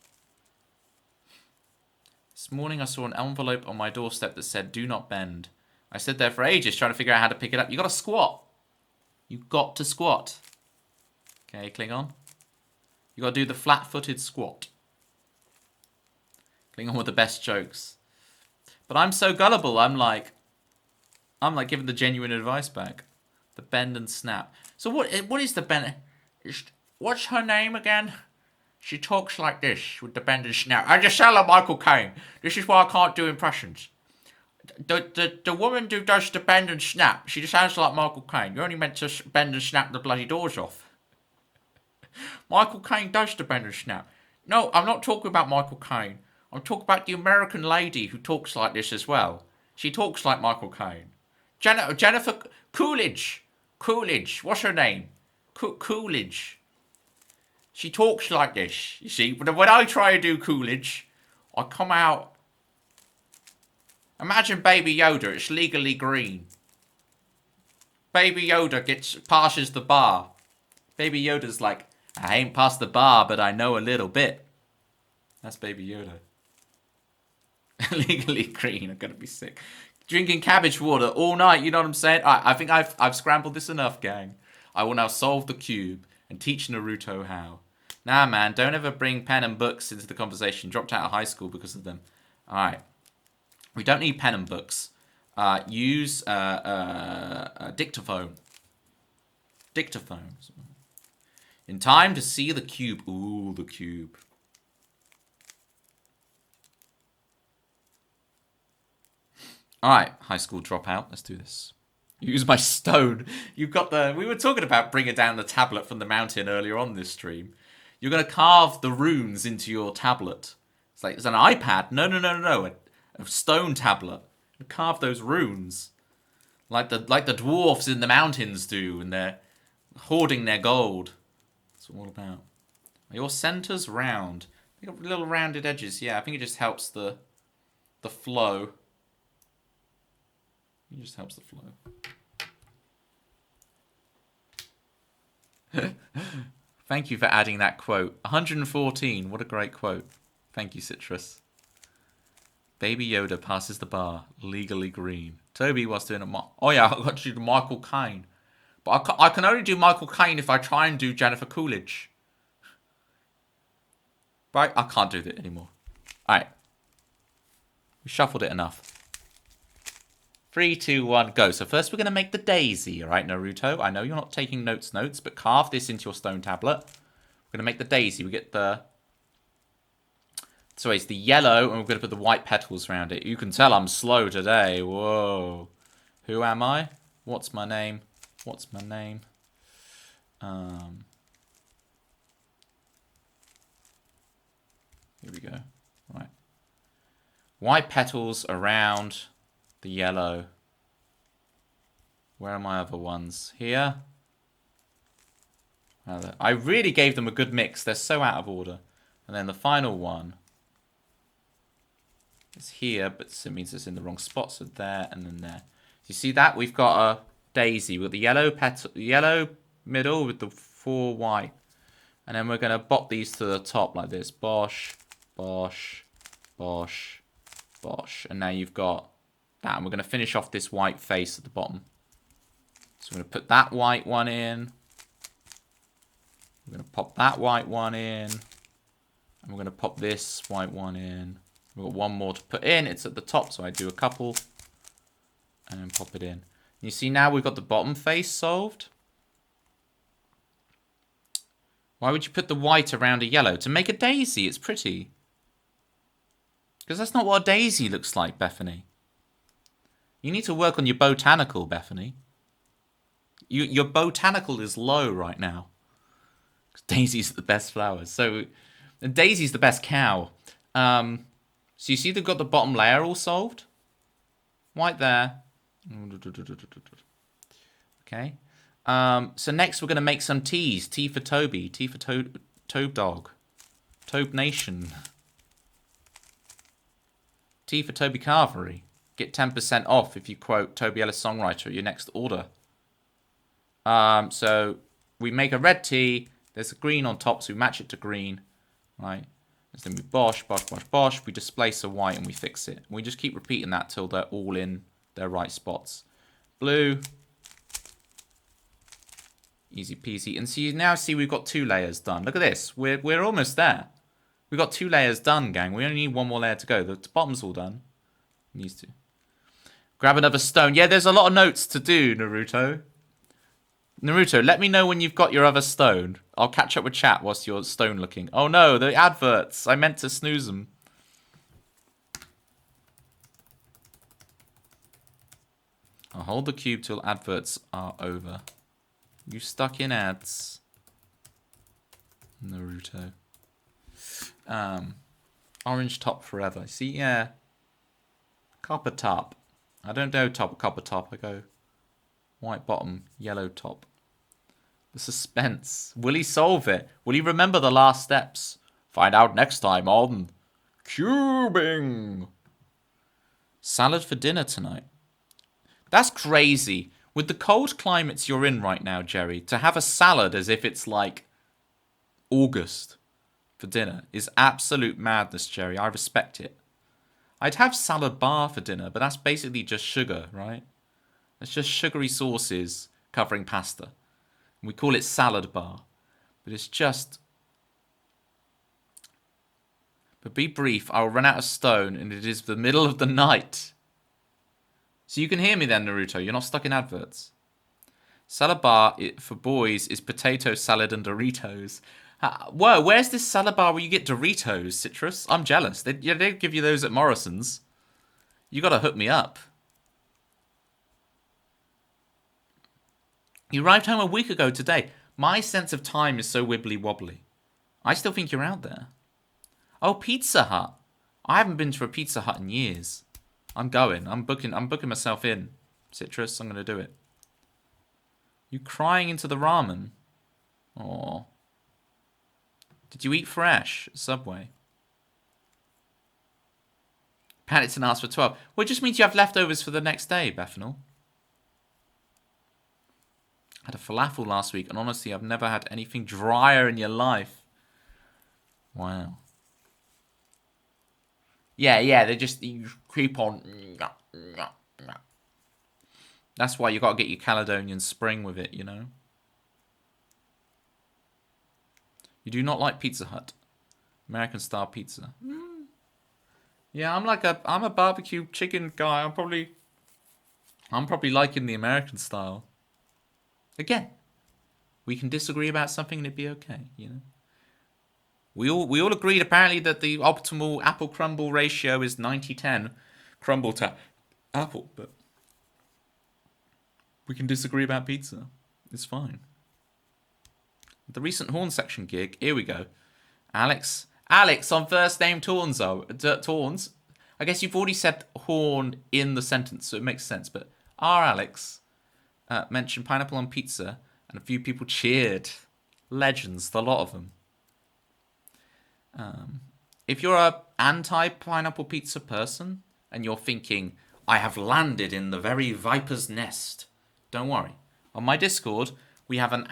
This morning I saw an envelope on my doorstep that said, "Do not bend." I stood there for ages trying to figure out how to pick it up. You got to squat. You got to squat. Okay, Klingon. You got to do the flat-footed squat. Klingon with the best jokes. But I'm so gullible. I'm like giving the genuine advice back. The bend and snap. So what is the bend? What's her name again? She talks like this with the bend and snap. I just sound like Michael Caine. This is why I can't do impressions. The woman who does the bend and snap, she just sounds like Michael Caine. You're only meant to bend and snap the bloody doors off. Michael Caine does the bend and snap. No, I'm not talking about Michael Caine. I'm talking about the American lady who talks like this as well. She talks like Michael Caine. Jennifer Coolidge. Coolidge. What's her name? Coolidge. She talks like this, you see. But when I try to do Coolidge, I come out. Imagine Baby Yoda. It's legally green. Baby Yoda passes the bar. Baby Yoda's like, I ain't passed the bar, but I know a little bit. That's Baby Yoda. Legally green. I'm gonna be sick. Drinking cabbage water all night. You know what I'm saying? I think I've scrambled this enough, gang. I will now solve the cube and teach Naruto how. Nah, man, don't ever bring pen and books into the conversation. Dropped out of high school because of them. All right. We don't need pen and books. Use a dictaphone. Dictaphone. In time to see the cube. Ooh, the cube. All right, high school dropout. Let's do this. Use my stone. You've got the... We were talking about bringing down the tablet from the mountain earlier on this stream. You're going to carve the runes into your tablet. It's like, it's an iPad. No. A stone tablet. You carve those runes. Like the dwarfs in the mountains do, and they're hoarding their gold. That's what it's all about. Are your centers round? They got little rounded edges. Yeah, I think it just helps the flow. It just helps the flow. Thank you for adding that quote. 114. What a great quote. Thank you, Citrus. Baby Yoda passes the bar, legally green. Toby was doing a... Oh yeah, I got to do Michael Caine. But I can only do Michael Caine if I try and do Jennifer Coolidge. Right? I can't do that anymore. Alright. We shuffled it enough. 3, 2, 1, go. So first we're going to make the daisy, alright, Naruto? I know you're not taking notes, but carve this into your stone tablet. We're going to make the daisy. We get the... So it's the yellow, and we're going to put the white petals around it. You can tell I'm slow today. Whoa. Who am I? What's my name? What's my name? Here we go. Right. White petals around the yellow. Where are my other ones? Here. I really gave them a good mix. They're so out of order. And then the final one is here, but it means it's in the wrong spot. So there and then there. You see that? We've got a daisy with the yellow petal, yellow middle with the 4 white. And then we're going to bop these to the top like this. Bosh, bosh, bosh, bosh. And now you've got that. And we're going to finish off this white face at the bottom. So we're going to put that white one in. We're going to pop that white one in. And we're going to pop this white one in. We've got one more to put in. It's at the top, so I do a couple. And then pop it in. You see now we've got the bottom face solved. Why would you put the white around a yellow? To make a daisy. It's pretty. Because that's not what a daisy looks like, Bethany. You need to work on your botanical, Bethany. Your botanical is low right now. Daisy's the best flowers. So, Daisy's the best cow. So you see they've got the bottom layer all solved? White there. Okay. So next we're going to make some teas. Tea for Toby. Tea for Tobe Dog. Tobe Nation. Tea for Toby Carvery. Get 10% off if you quote Toby Ellis Songwriter at your next order. So we make a red tea. There's a green on top, so we match it to green. Right. And then we bosh, bosh, bosh, bosh. We displace a white and we fix it. And we just keep repeating that till they're all in their right spots. Blue. Easy peasy. And so you now see we've got 2 layers done. Look at this. We're almost there. We've got 2 layers done, gang. We only need 1 more layer to go. The bottom's all done. Needs to. Grab another stone. Yeah, there's a lot of notes to do, Naruto. Naruto, let me know when you've got your other stone. I'll catch up with chat whilst you're stone looking. Oh no, the adverts. I meant to snooze them. I'll hold the cube till adverts are over. You stuck in ads. Naruto. Orange top forever. See, yeah. Copper top. I don't go copper top. I go white bottom, yellow top. The suspense. Will he solve it? Will he remember the last steps? Find out next time on Cubing. Salad for dinner tonight. That's crazy. With the cold climates you're in right now, Jerry, to have a salad as if it's like August for dinner is absolute madness, Jerry. I respect it. I'd have salad bar for dinner, but that's basically just sugar, right? It's just sugary sauces covering pasta. We call it salad bar. But it's just... But be brief, I'll run out of stone and it is the middle of the night. So you can hear me then, Naruto. You're not stuck in adverts. Salad bar for boys is potato salad and Doritos. Whoa, where's this salad bar where you get Doritos, Citrus? I'm jealous. They give you those at Morrison's. You gotta hook me up. You arrived home a week ago today. My sense of time is so wibbly wobbly. I still think you're out there. Oh, Pizza Hut. I haven't been to a Pizza Hut in years. I'm going. I'm booking myself in. Citrus, I'm going to do it. You crying into the ramen? Aw. Did you eat fresh at Subway? Panicked and asked for 12. Well, it just means you have leftovers for the next day, Bethanol. I had a falafel last week, and honestly, I've never had anything drier in your life. Wow. Yeah, they just you keep on. That's why you got to get your Caledonian Spring with it, you know. You do not like Pizza Hut, American style pizza. Yeah, I'm a barbecue chicken guy. I'm probably liking the American style. Again, we can disagree about something and it'd be okay, you know. We all agreed apparently that the optimal apple crumble ratio is 90-10 crumble to apple, but we can disagree about pizza. It's fine. The recent horn section gig. Here we go. Alex on first name Tawns. Tawns. I guess you've already said horn in the sentence, so it makes sense. But our Alex mentioned pineapple on pizza, and a few people cheered. Legends, the lot of them. If you're a anti-pineapple pizza person and you're thinking, I have landed in the very viper's nest, don't worry. On my Discord, we have an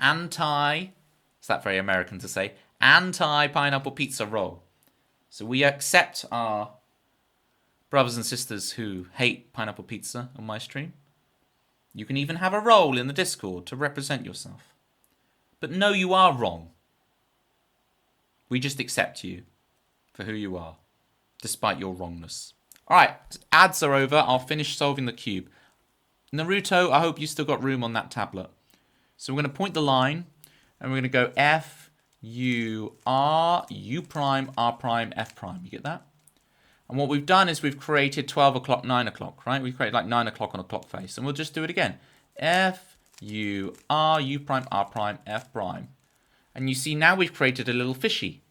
is that very American to say, anti-pineapple pizza role. So we accept our brothers and sisters who hate pineapple pizza on my stream. You can even have a role in the Discord to represent yourself. But no, you are wrong. We just accept you for who you are, despite your wrongness. Alright, ads are over. I'll finish solving the cube. Naruto, I hope you still got room on that tablet. So we're going to point the line, and we're going to go F, U, R, U prime, R prime, F prime. You get that? And what we've done is we've created 12 o'clock, 9 o'clock, right? We've created like 9 o'clock on a clock face. And we'll just do it again. F, U, R, U prime, R prime, F prime. And you see now we've created a little fishy.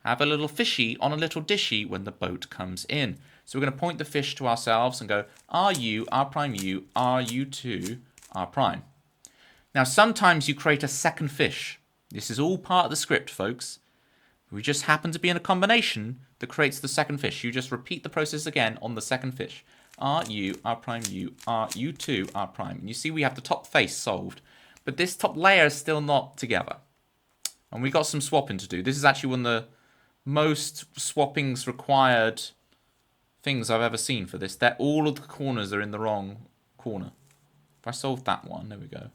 Have a little fishy on a little dishy when the boat comes in. So we're going to point the fish to ourselves and go RU, R prime U, RU2, R prime. Now sometimes you create a second fish. This is all part of the script, folks. We just happen to be in a combination that creates the second fish. You just repeat the process again on the second fish. RU, R prime U, RU2, R prime. And you see we have the top face solved. But this top layer is still not together. And we got some swapping to do. This is actually one of the most swappings required things I've ever seen for this. That all of the corners are in the wrong corner. If I solve that one, there we go.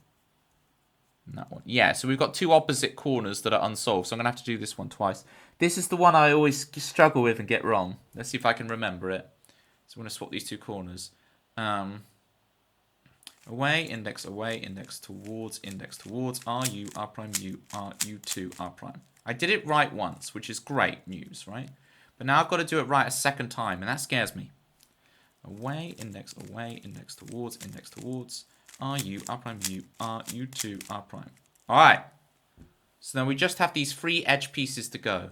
And that one. Yeah, so we've got two opposite corners that are unsolved. So I'm going to have to do this one twice. This is the one I always struggle with and get wrong. Let's see if I can remember it. So I'm going to swap these two corners. Away, index, towards, RU, R prime, U, RU2, R prime. I did it right once, which is great news, right? But now I've got to do it right a second time, and that scares me. Away, index, towards, RU, R prime, U, RU2, R prime. Alright. So now we just have these three edge pieces to go.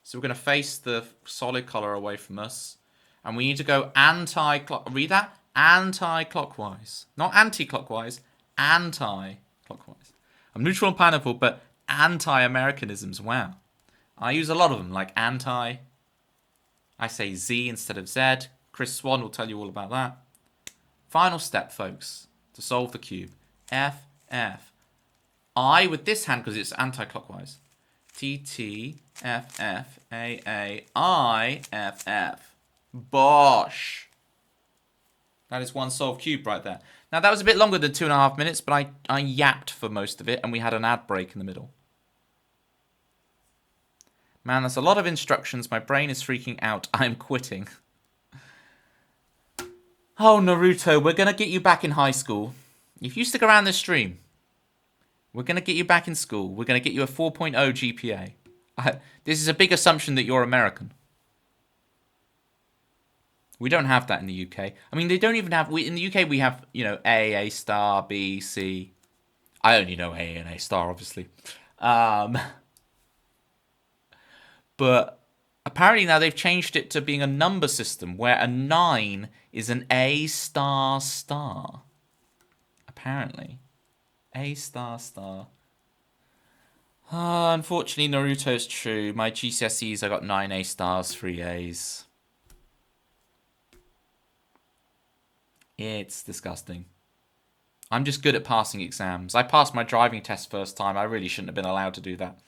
So we're going to face the solid color away from us. And we need to go anti-clockwise. Read that? Anti-clockwise. Not anti-clockwise. Anti-clockwise. I'm neutral on pineapple, but anti-Americanisms. Wow. I use a lot of them, like anti. I say Z instead of Z. Chris Swan will tell you all about that. Final step, folks, to solve the cube. F, F. I with this hand because it's anti-clockwise. T, T, F, F, A, A, I, F, F. Bosh. That is one solved cube right there. Now, that was a bit longer than 2.5 minutes, but I yapped for most of it, and we had an ad break in the middle. Man, that's a lot of instructions. My brain is freaking out. I'm quitting. Oh, Naruto, we're going to get you back in high school. If you stick around this stream, we're going to get you back in school. We're going to get you a 4.0 GPA. This is a big assumption that you're American. We don't have that in the UK. I mean, they don't even have... in the UK, we have, you know, A star, B, C. I only know A and A star, obviously. But apparently now they've changed it to being a number system where a 9 is an A star star. Apparently. A star star. Unfortunately, Naruto's true. My GCSEs, I got 9 A stars, 3 A's. It's disgusting. I'm just good at passing exams. I passed my driving test first time. I really shouldn't have been allowed to do that.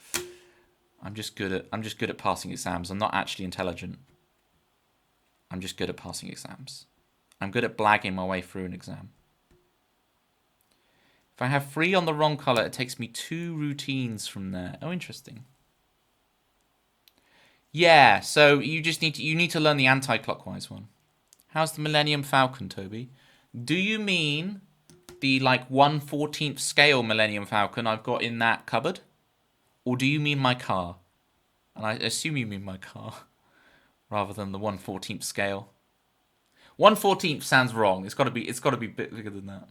I'm just good at passing exams. I'm not actually intelligent. I'm just good at passing exams. I'm good at blagging my way through an exam. If I have 3 on the wrong colour, it takes me 2 routines from there. Oh, interesting. Yeah, so you need to learn the anti-clockwise one. How's the Millennium Falcon, Toby? Do you mean the like 1/14th scale Millennium Falcon I've got in that cupboard? Or do you mean my car? And I assume you mean my car, rather than the 1/14th scale. 1/14th sounds wrong. It's got to be a bit bigger than that.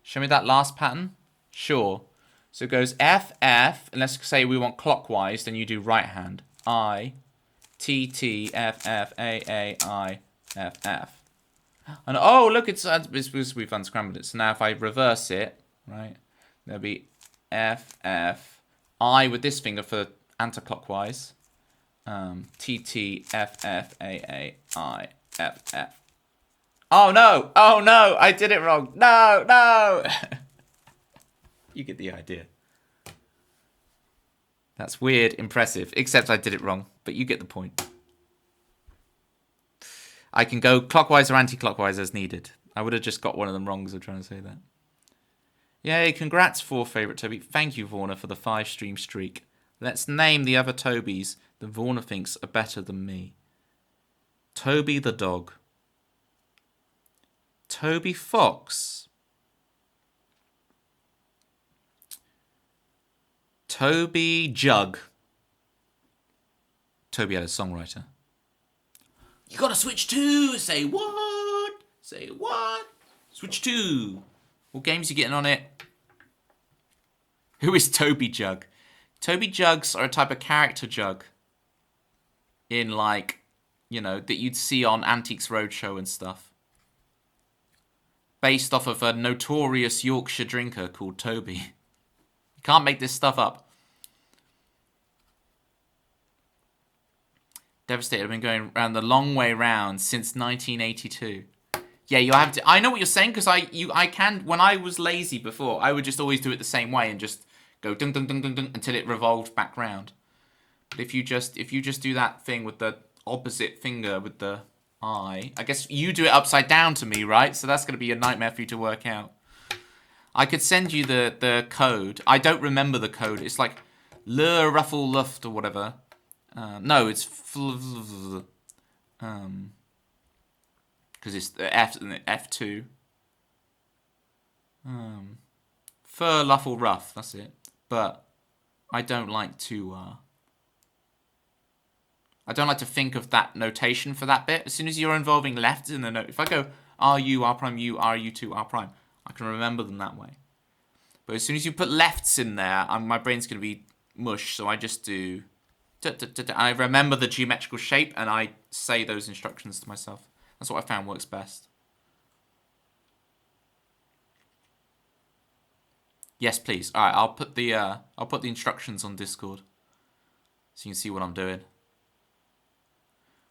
Show me that last pattern. Sure. So it goes F F, and let's say we want clockwise. Then you do right hand. I, T T F F A A I F F. And oh look, it's we've unscrambled it. So now if I reverse it, right, there'll be F F I with this finger for anti-clockwise. T T F F A A I F F. Oh no! Oh no! I did it wrong. No, no. You get the idea. That's weird, impressive. Except I did it wrong, but you get the point. I can go clockwise or anti-clockwise as needed. I would have just got one of them wrong as I'm trying to say that. Yay, congrats, 4 favourite Toby. Thank you, Vorna, for the 5-stream streak. Let's name the other Tobys that Vorna thinks are better than me. Toby the dog. Toby Fox. Toby Jug. Toby had a songwriter. You gotta switch to. Say what? Say what? Switch to. What games are you getting on it? Who is Toby Jug? Toby Jugs are a type of character jug. In like, you know, that you'd see on Antiques Roadshow and stuff. Based off of a notorious Yorkshire drinker called Toby. You can't make this stuff up. Devastated. I've been going around the long way round since 1982. Yeah, you have to. I know what you're saying because I can. When I was lazy before, I would just always do it the same way and just go dun dun dun dun dun until it revolved back round. But if you just do that thing with the opposite finger with the I guess you do it upside down to me, right? So that's going to be a nightmare for you to work out. I could send you the code. I don't remember the code. It's like Le Ruffle Luft or whatever. No, it's because it's the F2. Fur Luffle Ruff. That's it. But I don't like to. I don't like to think of that notation for that bit. As soon as you're involving lefts in the note, if I go RU, R prime, U, RU2, R prime, I can remember them that way. But as soon as you put lefts in there, my brain's going to be mush, so I just do... I remember the geometrical shape, and I say those instructions to myself. That's what I found works best. Yes, please. All right, I'll put the instructions on Discord, so you can see what I'm doing.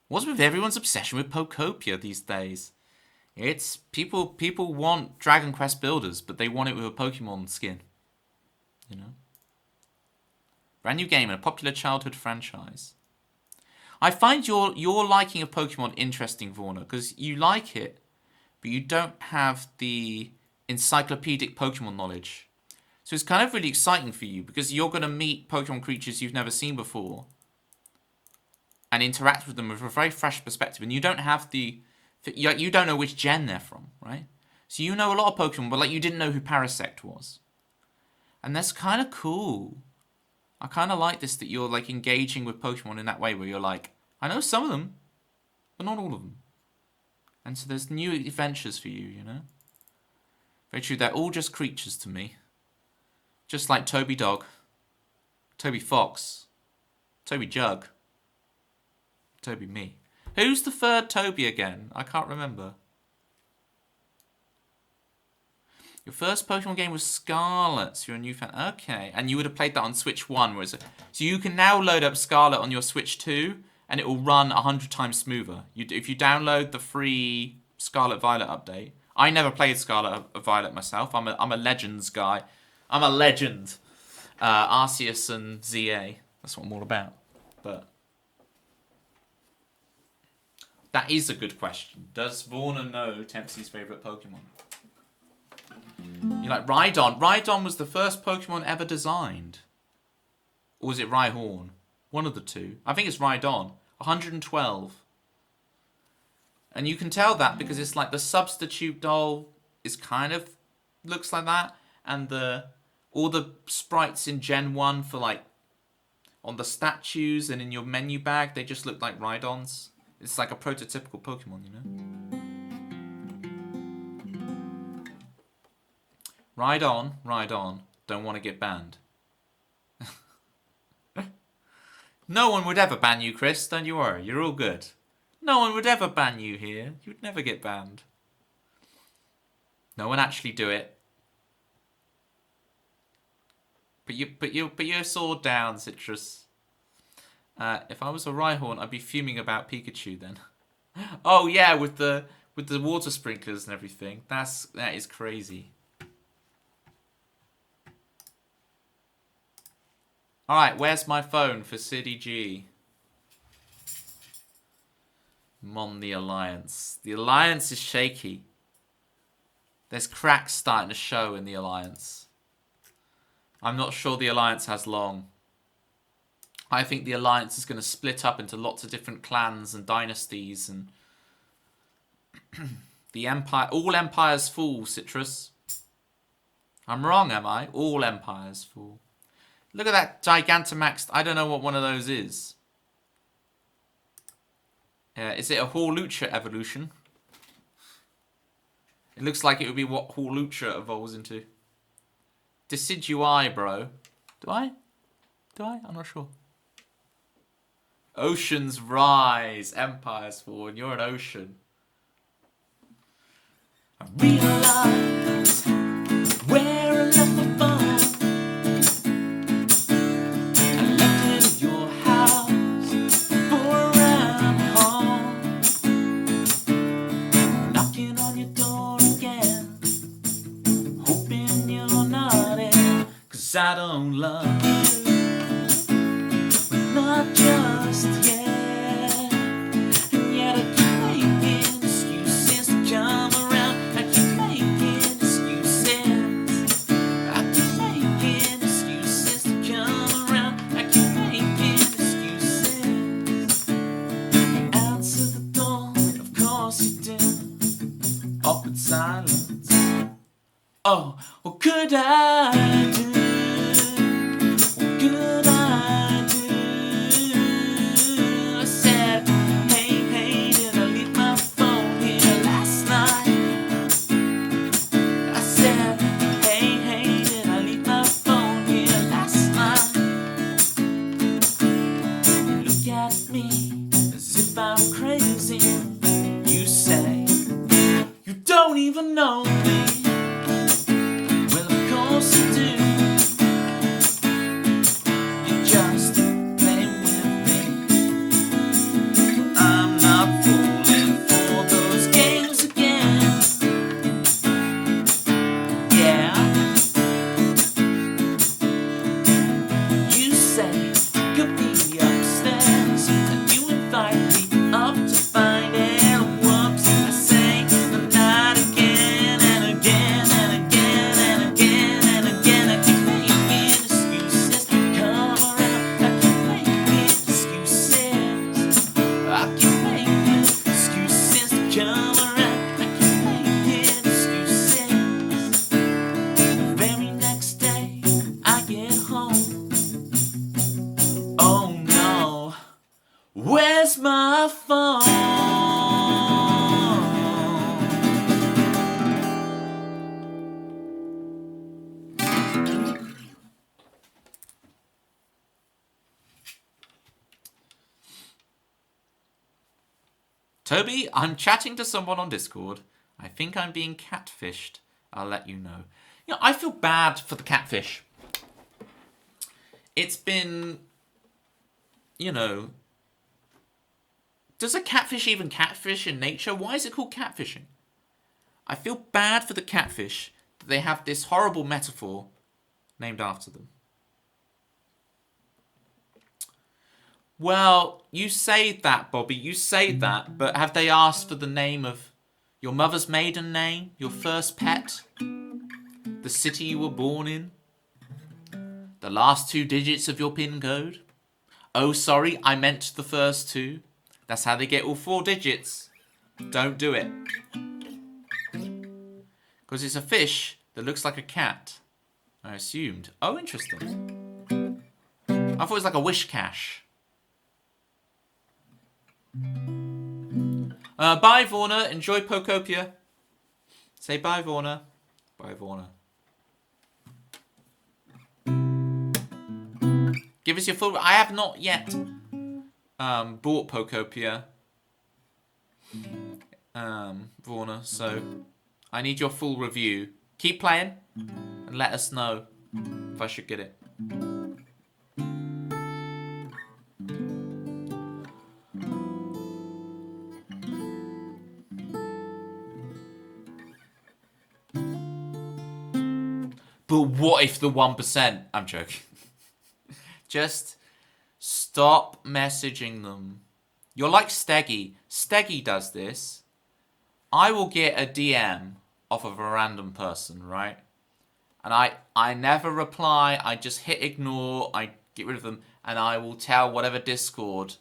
What's with everyone's obsession with Pokopia these days? It's people want Dragon Quest builders, but they want it with a Pokemon skin. You know? Brand new game and a popular childhood franchise. I find your liking of Pokemon interesting, Vorna, because you like it, but you don't have the encyclopedic Pokemon knowledge. So it's kind of really exciting for you, because you're going to meet Pokemon creatures you've never seen before, and interact with them with a very fresh perspective. And you don't have you don't know which gen they're from, right? So you know a lot of Pokemon, but like you didn't know who Parasect was. And that's kind of cool. I kind of like this, that you're like engaging with Pokemon in that way, where you're like, I know some of them, but not all of them. And so there's new adventures for you, you know? Very true, they're all just creatures to me. Just like Toby Dog, Toby Fox, Toby Jug, Toby me. Who's the third Toby again? I can't remember. Your first Pokemon game was Scarlet, so you're a new fan. Okay, and you would have played that on Switch 1, whereas so you can now load up Scarlet on your Switch 2, and it will run 100 times smoother. If you download the free Scarlet Violet update. I never played Scarlet Violet myself. I'm a Legends guy. I'm a legend. Arceus and ZA. That's what I'm all about. But That is a good question. Does Warner know Tempsy's favourite Pokemon? You like Rhydon? Rhydon was the first Pokemon ever designed. Or was it Rhyhorn? One of the two. I think it's Rhydon. 112. And you can tell that because it's like the substitute doll is kind of looks like that. And all the sprites in Gen 1 for like on the statues and in your menu bag, they just look like Rhydons. It's like a prototypical Pokemon, you know? Rhydon, don't want to get banned. No one would ever ban you, Chris, don't you worry, you're all good. No one would ever ban you here, you'd never get banned. No one actually do it. Put your sword down, Citrus. If I was a Rhyhorn, I'd be fuming about Pikachu then. Oh yeah, with the water sprinklers and everything. That is crazy. All right, where's my phone for City G? Mon the Alliance. The Alliance is shaky. There's cracks starting to show in the Alliance. I'm not sure the Alliance has long. I think the Alliance is going to split up into lots of different clans and dynasties and the Empire. All empires fall, Citrus. I'm wrong, am I? All empires fall. Look at that Gigantamax. I don't know what one of those is. Is it a Hawlucha evolution? It looks like it would be what Hawlucha evolves into. Decidui, bro. Do I? I'm not sure. Oceans rise, empires fall, and you're an ocean. I realize where I left the phone. I left it at your house for a ride home. Knocking on your door again, hoping you're not in, 'cause I don't love you. Not just yet, and yet I keep making excuses to come around. I keep making excuses. I keep making excuses to come around. I keep making excuses. Answer the door, of course you do. Awkward silence. Oh, what could I do? What could I do? I said, hey, did I leave my phone here last night? I said, hey, did I leave my phone here last night? You look at me as if I'm crazy. You say, you don't even know me. Well, of course you do. You just play with me. I'm not falling for those games again. Yeah. You say you could be upstairs, and you invite me up to find it. Whoops, I say the night again and again and again and again and again. I keep making excuses to come around. I keep making excuses. I keep making excuses to come around. I keep making excuses. The very next day I get home. Oh no, where's my phone? Toby, I'm chatting to someone on Discord. I think I'm being catfished. I'll let you know. You know, I feel bad for the catfish. It's been, you know, does a catfish even catfish in nature? Why is it called catfishing? I feel bad for the catfish that they have this horrible metaphor named after them. Well, you say that, Bobby. You say that, but have they asked for the name of your mother's maiden name, your first pet, the city you were born in, the last 2 digits of your PIN code? Oh, sorry, I meant the first 2. That's how they get all 4 digits. Don't do it. Because it's a fish that looks like a cat. I assumed. Oh, interesting. I thought it was like a wish cache. Bye, Vorna. Enjoy Pokopia. Say bye, Vorna. Bye, Vorna. Give us your full... I have not yet bought Pokopia, Vorna, so I need your full review. Keep playing and let us know if I should get it. But what if the 1%? I'm joking. Just stop messaging them. You're like Steggy. Steggy does this. I will get a DM off of a random person, right? And I never reply. I just hit ignore. I get rid of them. And I will tell whatever Discord,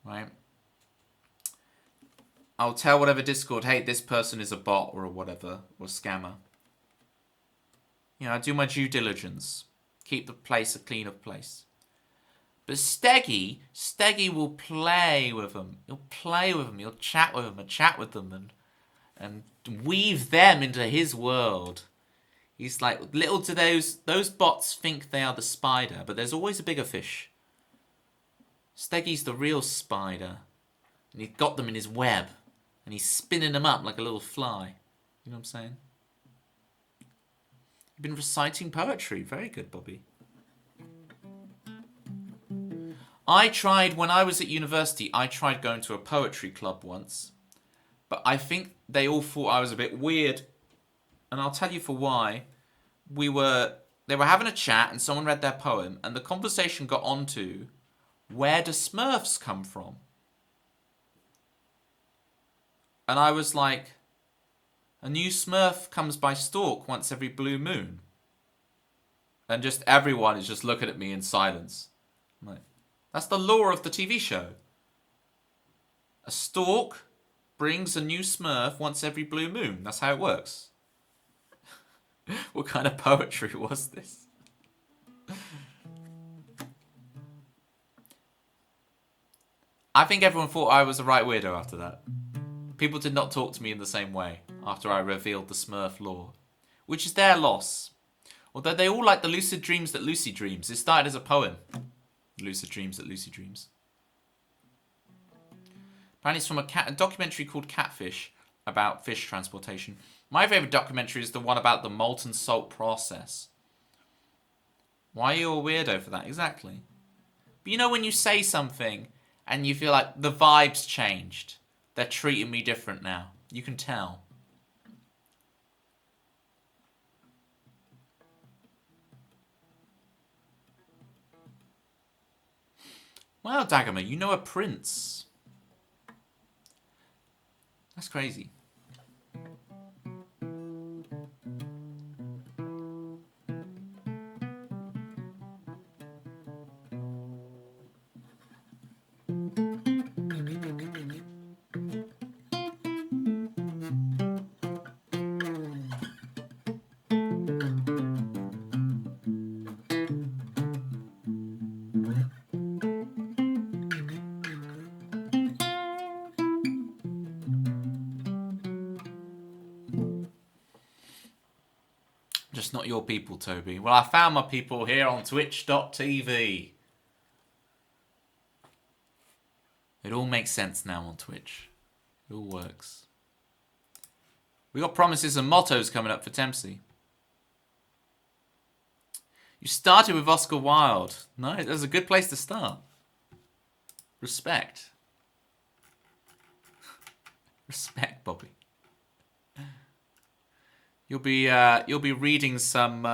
right? I'll tell whatever Discord, hey, this person is a bot or whatever, or a scammer. You know, I do my due diligence. Keep the place a clean up place. But Steggy will play with them. He'll play with them. He'll chat with them and chat with them and weave them into his world. He's like, little do those bots think they are the spider, but there's always a bigger fish. Steggy's the real spider. And he's got them in his web. And he's spinning them up like a little fly. You know what I'm saying? You've been reciting poetry. Very good, Bobby. I tried, when I was at university, I tried going to a poetry club once. But I think they all thought I was a bit weird. And I'll tell you for why. They were having a chat and someone read their poem. And the conversation got onto, where do Smurfs come from? And I was like, a new Smurf comes by stalk once every blue moon. And just everyone is just looking at me in silence. I'm like, that's the lore of the TV show. A stork brings a new Smurf once every blue moon. That's how it works. What kind of poetry was this? I think everyone thought I was a right weirdo after that. People did not talk to me in the same way after I revealed the Smurf lore, which is their loss. Although they all like the lucid dreams that Lucy dreams. It started as a poem. Lucid dreams that Lucy dreams. Apparently it's from a documentary called Catfish about fish transportation. My favourite documentary is the one about the molten salt process. Why are you a weirdo for that? Exactly. But you know when you say something and you feel like the vibe's changed. They're treating me different now. You can tell. Wow, Dagomar, you know a prince. That's crazy. Just not your people, Toby. Well, I found my people here on Twitch.tv. It all makes sense now on Twitch. It all works. We got promises and mottos coming up for Tempsey. You started with Oscar Wilde. No, that's a good place to start. Respect. Respect, Bobby. You'll be reading some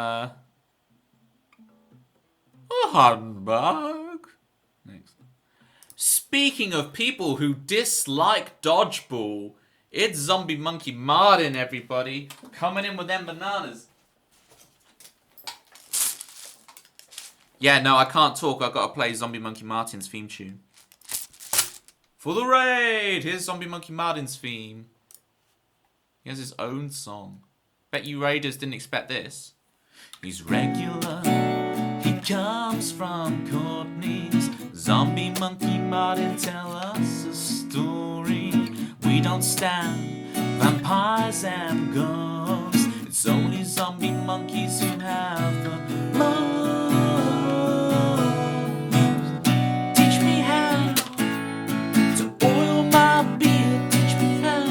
humbug. Next. Speaking of people who dislike dodgeball, it's Zombie Monkey Martin, everybody. Coming in with them bananas. Yeah, no, I can't talk. I've got to play Zombie Monkey Martin's theme tune. For the raid! Here's Zombie Monkey Martin's theme. He has his own song. Bet you raiders didn't expect this. He's regular. He comes from Courtney's. Zombie Monkey Martin, tell us a story. We don't stand vampires and ghosts. It's only zombie monkeys who have the most. Teach me how to oil my beard. Teach me how.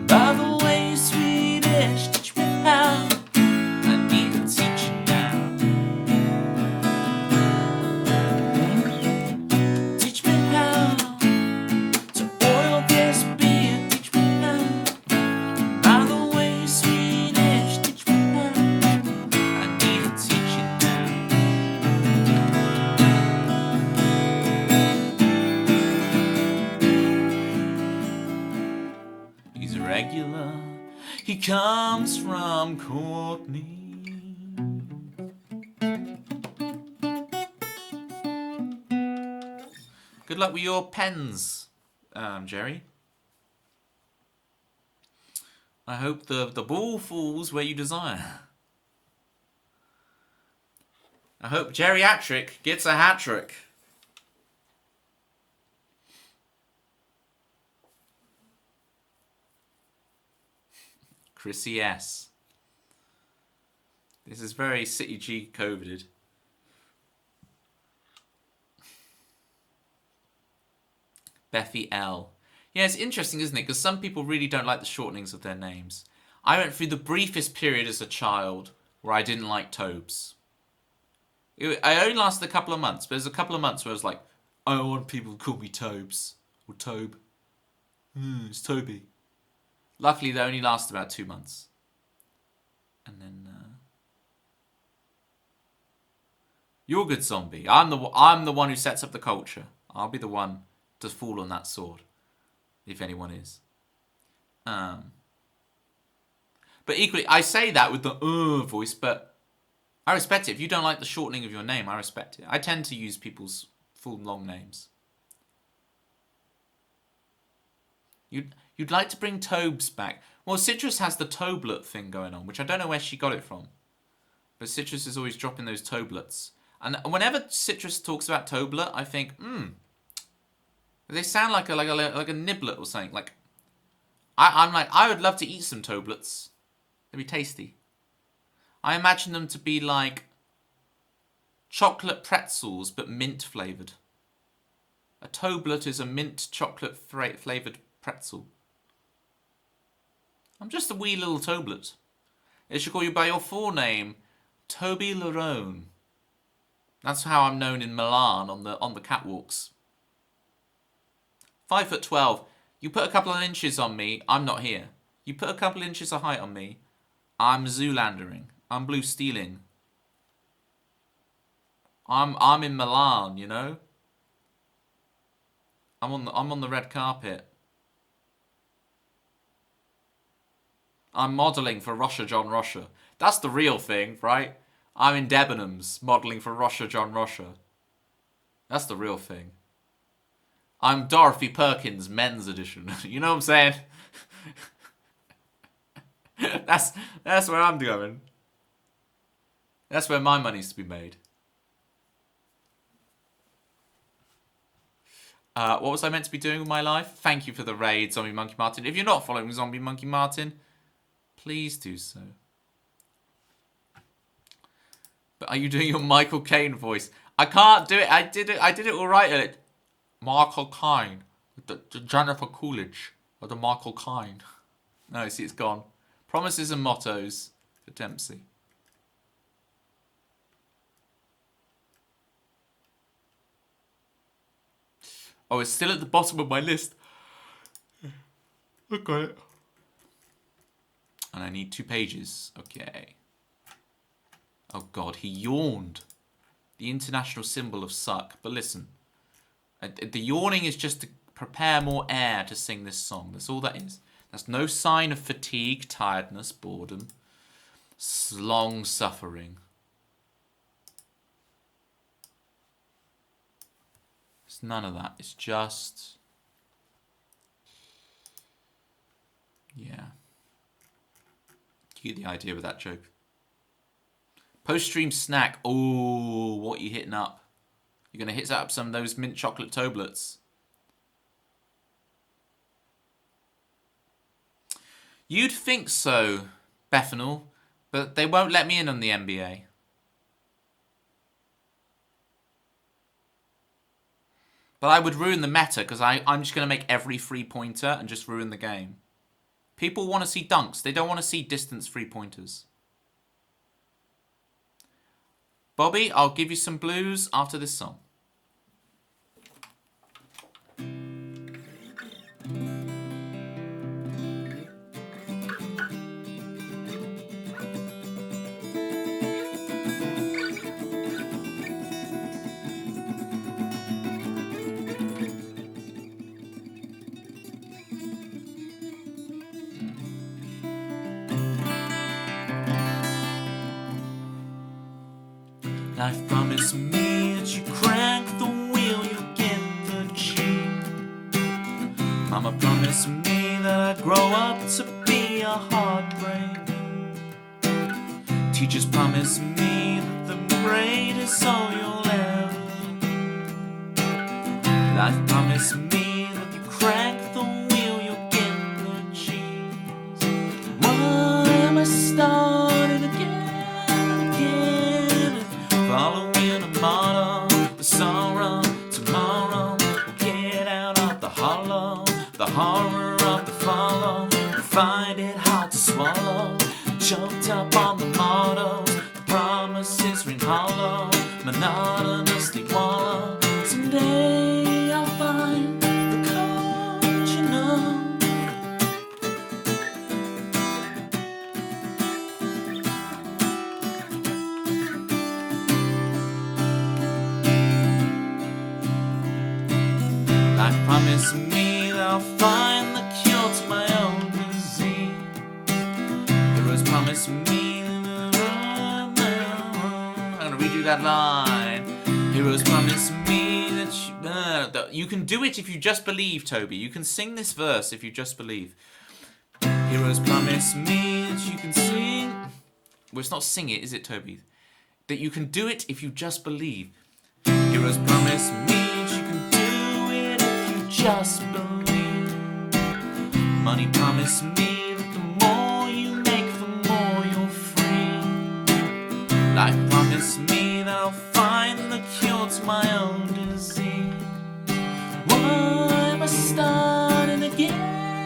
By the way, Swedish, teach me how. I need a teacher now. Teach me how to oil this beard. Teach me how. By the way, Swedish, teach me how. I need a teacher now. He's regular. He comes from Courtney. Good luck with your pens, Jerry. I hope the ball falls where you desire. I hope Geriatric gets a hat trick. Chrissy S. This is very City G coveted. Bethy L. Yeah, it's interesting, isn't it? Because some people really don't like the shortenings of their names. I went through the briefest period as a child where I didn't like Tobes. I only lasted a couple of months, but there's a couple of months where I was like, I don't want people to call me Tobes. Or Tobe. It's Toby. Luckily, they only lasted about 2 months. And then... You're a good zombie. I'm the one who sets up the culture. I'll be the one to fall on that sword. If anyone is. But equally, I say that with the voice, but I respect it. If you don't like the shortening of your name, I respect it. I tend to use people's full long names. You'd like to bring Tobes back. Well, Citrus has the Toblet thing going on, which I don't know where she got it from. But Citrus is always dropping those Toblets. And whenever Citrus talks about Toblet, I think, they sound like a niblet or something. Like, I'm like, I would love to eat some Toblets. They'd be tasty. I imagine them to be like chocolate pretzels, but mint flavored. A Toblet is a mint chocolate flavored pretzel. I'm just a wee little Toblet. They should call you by your full name, Toby Lerone. That's how I'm known in Milan on the catwalks. 5'12". You put a couple of inches on me, I'm not here. You put a couple of inches of height on me, I'm Zoolandering. I'm blue stealing. I'm in Milan, you know. I'm on the red carpet. I'm modelling for Russia John Russia. That's the real thing, right? I'm in Debenhams modelling for Russia John Russia. That's the real thing. I'm Dorothy Perkins men's edition. You know what I'm saying? That's where I'm going. That's where my money's to be made. What was I meant to be doing with my life? Thank you for the raid, Zombie Monkey Martin. If you're not following Zombie Monkey Martin, please do so. But are you doing your Michael Caine voice? I can't do it. I did it all right at it. Michael Caine. The Jennifer Coolidge. Or the Michael Caine. No, see, it's gone. Promises and mottos for Dempsey. Oh, it's still at the bottom of my list. Look at it. And I need 2 pages. Okay. Oh God, he yawned. The international symbol of suck. But listen, The yawning is just to prepare more air to sing this song. That's all that is. That's no sign of fatigue, tiredness, boredom, long suffering. It's none of that. It's just... yeah. You get the idea with that joke. Post-stream snack. Oh, what are you hitting up? You're going to hit up some of those mint chocolate toblets. You'd think so, Bethanol, but they won't let me in on the NBA. But I would ruin the meta because I'm just going to make every three-pointer and just ruin the game. People want to see dunks. They don't want to see distance three-pointers. Bobby, I'll give you some blues after this song. Life promised me that you crank the wheel, you get the cheap. Mama promised me that I'd grow up to be a heartbreak. Teachers promised me that the braid is all you'll ever be. Life promised me that you crank the wheel, you get the cheese. Why am I starting again and again? Following a motto, the sorrow, tomorrow we'll get out of the hollow, the horror of the follow, we'll find it hard to swallow, choked up on the mottos, the promises ring hollow, monotonously wallow. Someday I'll find the courage, you know. Life promised me that I'll find the cure to my own disease. Heroes promised me I'm gonna redo that line. Heroes promised me that you can do it if you just believe, Toby. You can sing this verse if you just believe. Heroes promised me that you can sing. Well, it's not sing it, is it, Toby? That you can do it if you just believe. Heroes promised me that you can do it if you just believe. Money promised me that the more you make, the more you're free. Life promised me that I'll find the cure to my own disease. Why am I starting again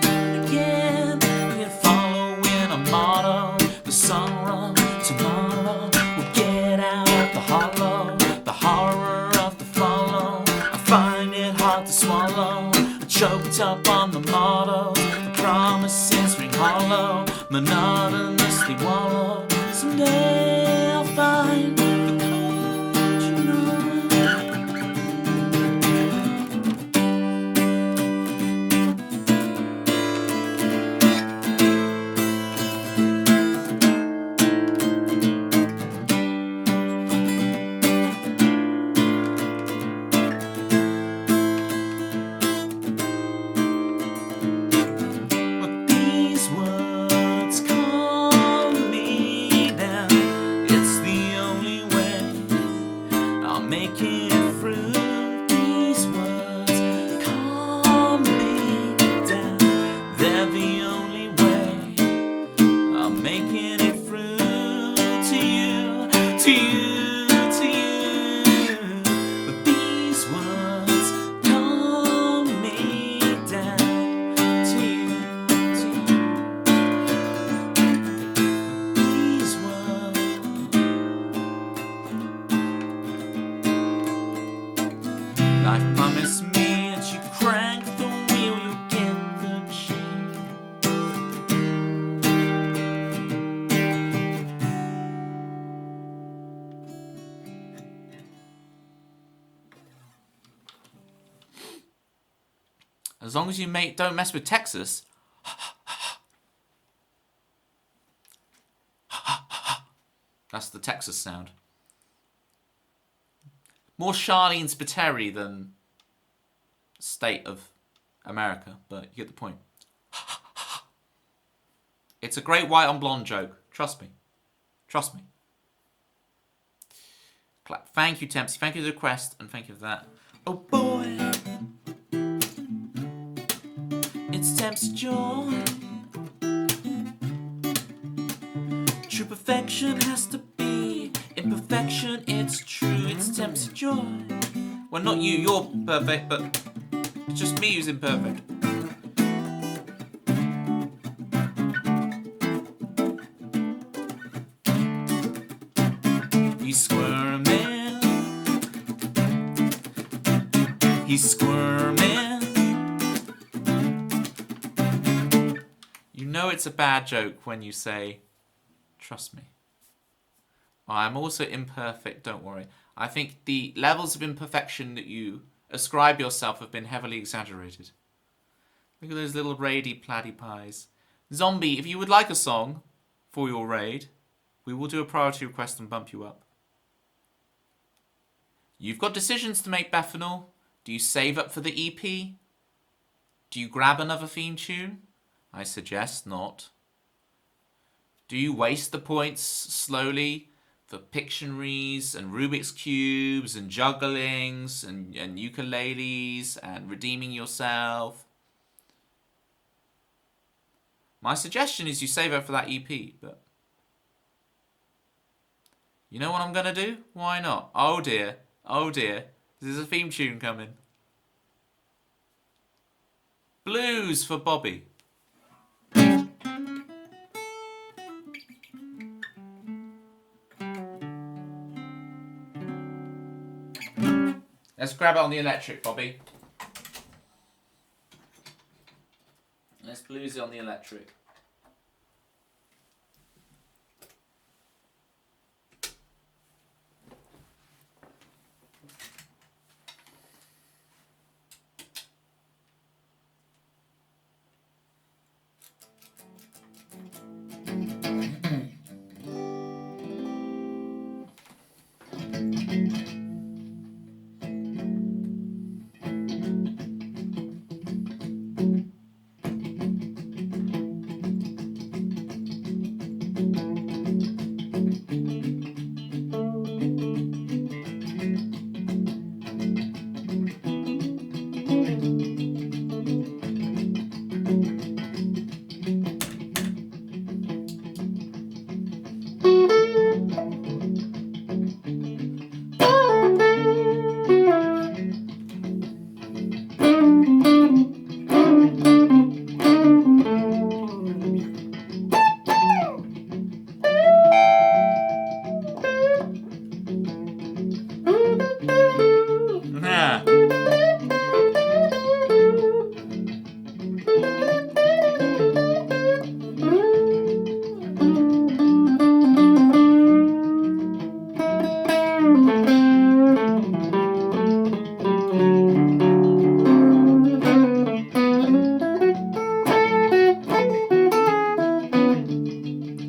and again? We're following a motto, the sorrow, tomorrow we'll get out of the hollow, the horror of the follow. I find it hard to swallow, choked up on the motto, the promises ring hollow, monotonously wallow. Someday I'll find the courage, you know. But these words calm me down. It's the only way I'll make it through. These words calm me down. They're the only way I'm making it through to you, to you, to you. But these words calm me down to you, to you. These words. Life promised me that you crank the wheel, you get the cheese. As long as you don't mess with Texas. That's the Texas sound. More Charlene Spiteri than State of America, but you get the point. It's a great white on blonde joke. Trust me. Trust me. Thank you, Tempsy. Thank you for the request, and thank you for that. Oh boy. It's Tempsy Joy. True perfection has to be imperfection. It's true. It's Tempsy Joy. Well, not you. You're perfect, but it's just me who's imperfect. He's squirming. He's squirming. You know it's a bad joke when you say, trust me. I'm also imperfect, don't worry. I think the levels of imperfection that you ascribe yourself have been heavily exaggerated. Look at those little raidy pladdy pies. Zombie, if you would like a song for your raid, we will do a priority request and bump you up. You've got decisions to make, Bethanol. Do you save up for the EP? Do you grab another theme tune? I suggest not. Do you waste the points slowly for Pictionaries and Rubik's Cubes and jugglings and ukuleles and redeeming yourself? My suggestion is you save up for that EP, but you know what I'm going to do? Why not? Oh dear. Oh dear. There's a theme tune coming. Blues for Bobby. Let's grab it on the electric, Bobby. Let's blues it on the electric.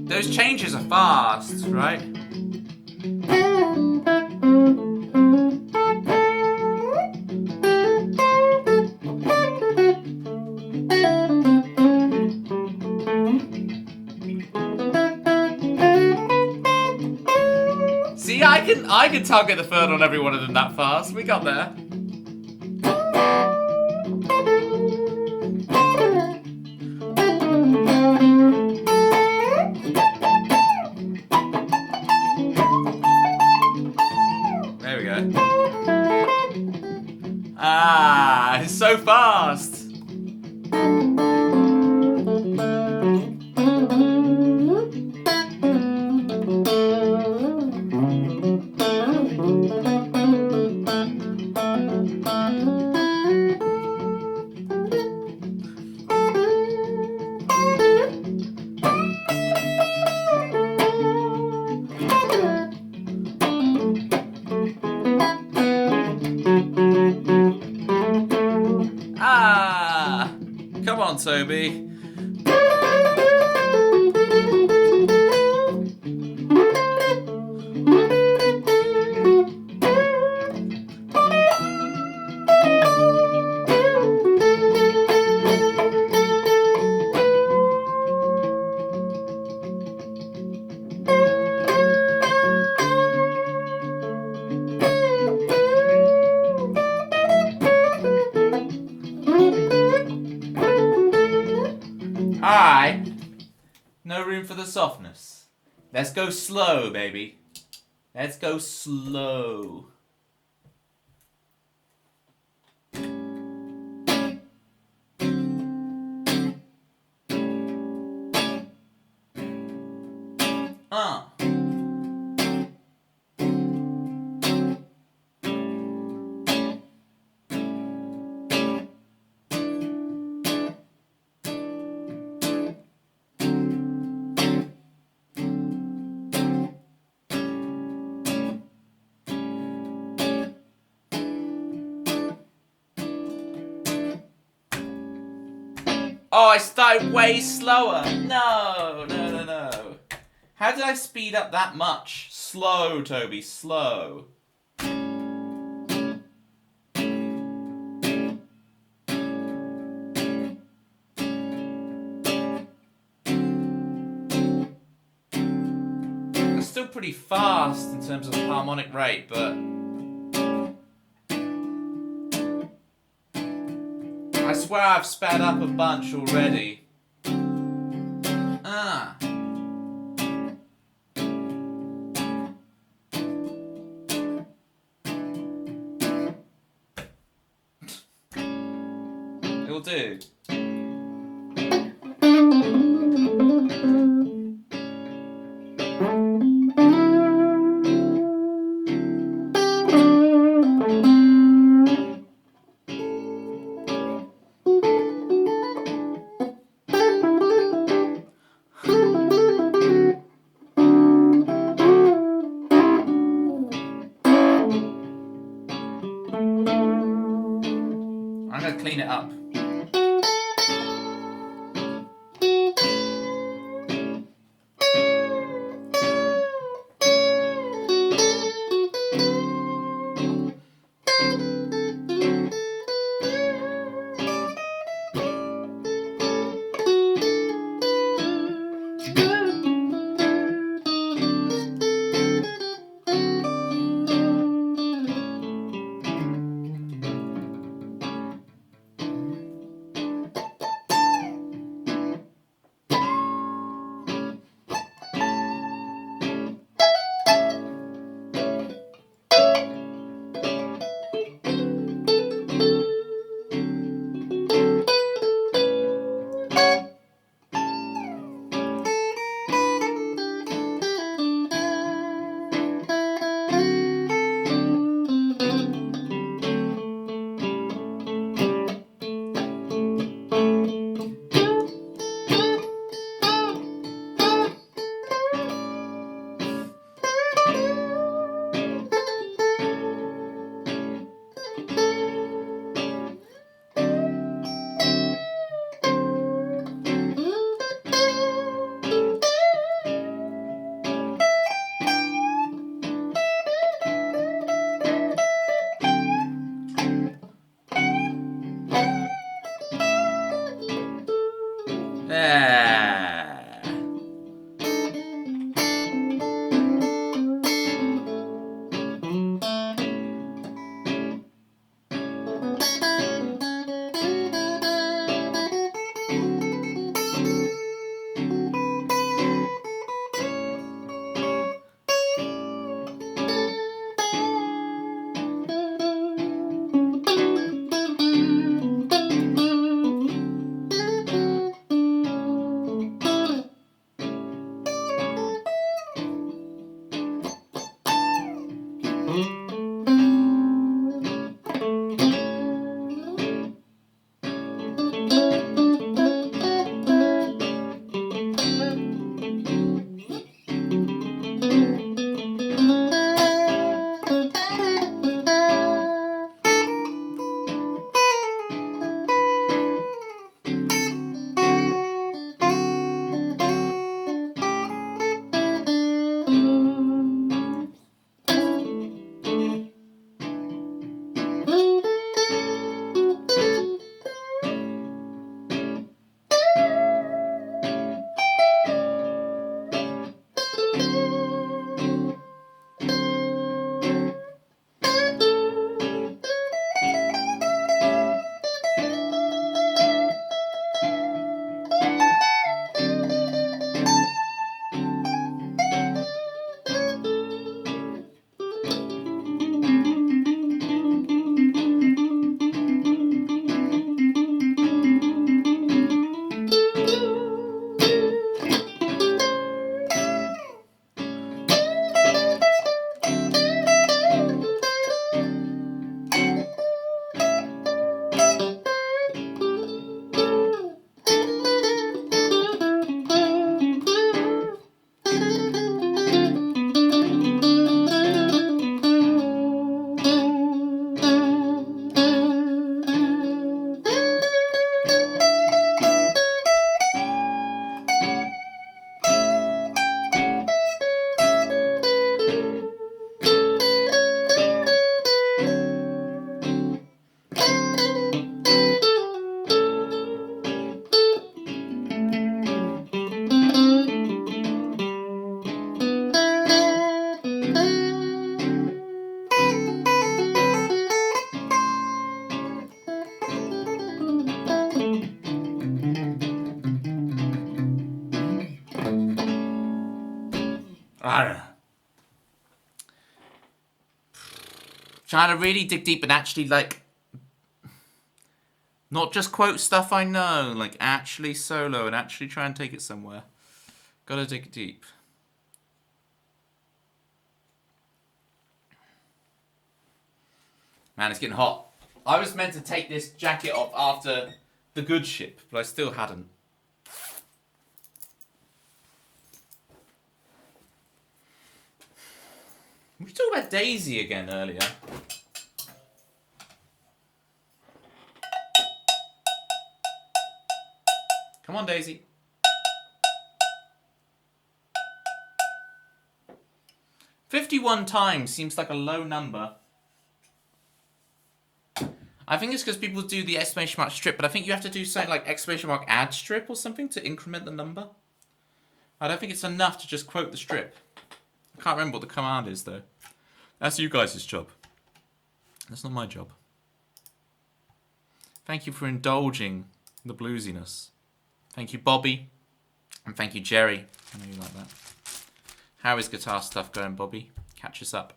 Those changes are fast, right? See, I can target the third on every one of them that fast. We got there. There we go. Ah, it's so fast. Ah. Toby. Alright. No room for the softness. Let's go slow, baby. Let's go slow. Oh, I started way slower. No. How did I speed up that much? Slow, Toby, slow. It's still pretty fast in terms of harmonic rate, but I swear I've sped up a bunch already. It'll do. I'm gonna clean it up. I don't know. Trying to really dig deep and actually, like, not just quote stuff I know, like, actually solo and actually try and take it somewhere. Gotta dig deep. Man, it's getting hot. I was meant to take this jacket off after the good ship, but I still hadn't. We talked about Daisy again earlier. Come on, Daisy. "51 times seems like a low number. I think it's because people do the exclamation mark strip, but I think you have to do something like exclamation mark add strip or something to increment the number. I don't think it's enough to just quote the strip. I can't remember what the command is, though. That's you guys' job. That's not my job. Thank you for indulging the bluesiness. Thank you, Bobby. And thank you, Jerry. I know you like that. How is guitar stuff going, Bobby? Catch us up.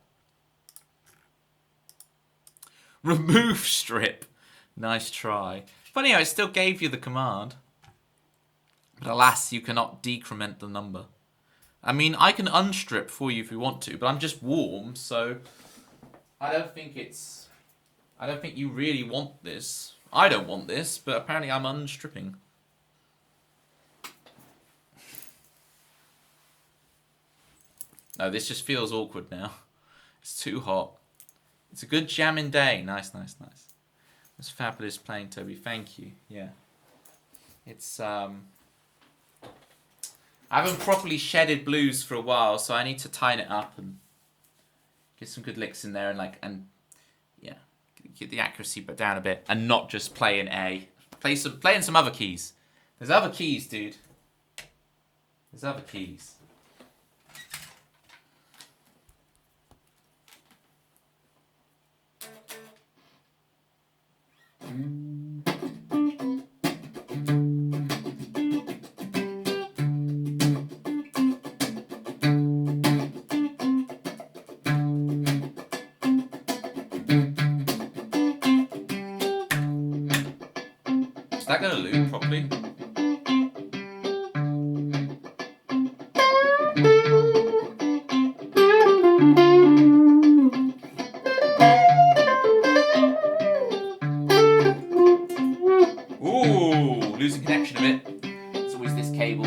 Remove strip. Nice try. Funny how it still gave you the command. But alas, you cannot decrement the number. I mean, I can unstrip for you if you want to, but I'm just warm, so I don't think you really want this. I don't want this, but apparently I'm unstripping. No, this just feels awkward now. It's too hot. It's a good jamming day. Nice, nice, nice. It's fabulous playing, Toby. Thank you. Yeah. It's I haven't properly shedded blues for a while, so I need to tighten it up and get some good licks in there and yeah, get the accuracy down a bit and not just play an A. Playing some other keys. There's other keys, dude. There's other keys. Is that going to loop properly? Ooh, losing connection a bit. It's always this cable.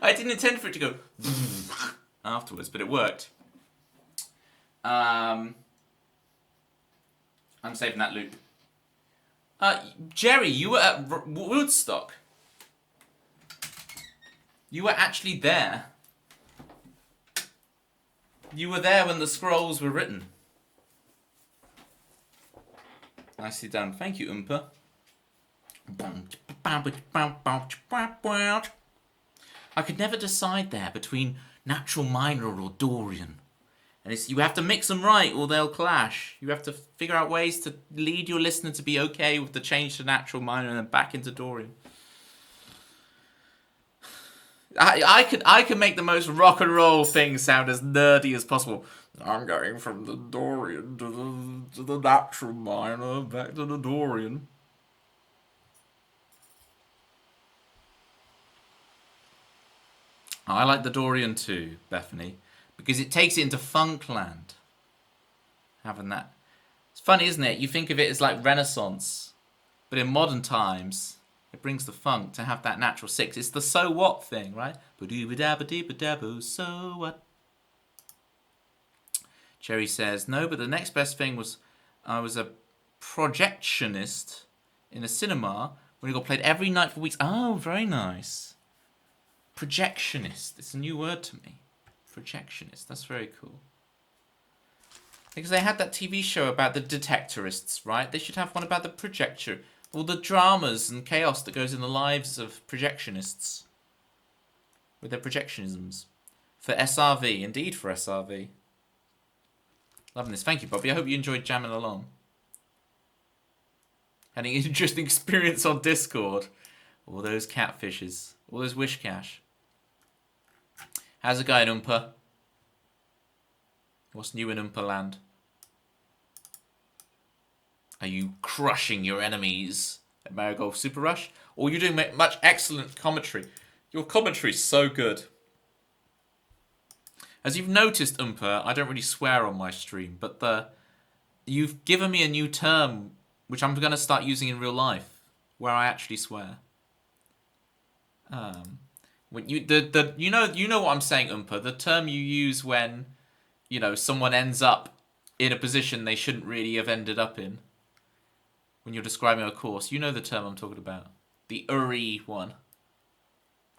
I didn't intend for it to go afterwards, but it worked. I'm saving that loop. Jerry, you were at Woodstock. You were actually there. You were there when the scrolls were written. Nicely done. Thank you, Oompa. I could never decide there between natural minor or Dorian. And you have to mix them right or they'll clash. You have to figure out ways to lead your listener to be okay with the change to natural minor and then back into Dorian. I could make the most rock and roll thing sound as nerdy as possible. I'm going from the Dorian to the natural minor, back to the Dorian. I like the Dorian too, Bethany, because it takes it into Funkland. Having that. It's funny, isn't it? You think of it as like Renaissance, but in modern times, it brings the funk to have that natural six. It's the so what thing, right? So what? Cherry says, no, but the next best thing was I was a projectionist in a cinema when it got played every night for weeks. Oh, very nice. Projectionist. It's a new word to me. Projectionist. That's very cool. Because they had that TV show about the detectorists, right? They should have one about the projector. All the dramas and chaos that goes in the lives of projectionists. With their projectionisms. For SRV. Indeed for SRV. Loving this. Thank you, Bobby. I hope you enjoyed jamming along. Had an interesting experience on Discord. All those catfishes. All those wish cash. How's it going, Oompa? What's new in Oompa land? Are you crushing your enemies at Marigold Super Rush? Or are you doing much excellent commentary? Your commentary's so good. As you've noticed, Oompa, I don't really swear on my stream, but you've given me a new term which I'm going to start using in real life, where I actually swear. When you know what I'm saying, Oompa. The term you use when, someone ends up in a position they shouldn't really have ended up in. When you're describing a course, you know the term I'm talking about. The Uri one.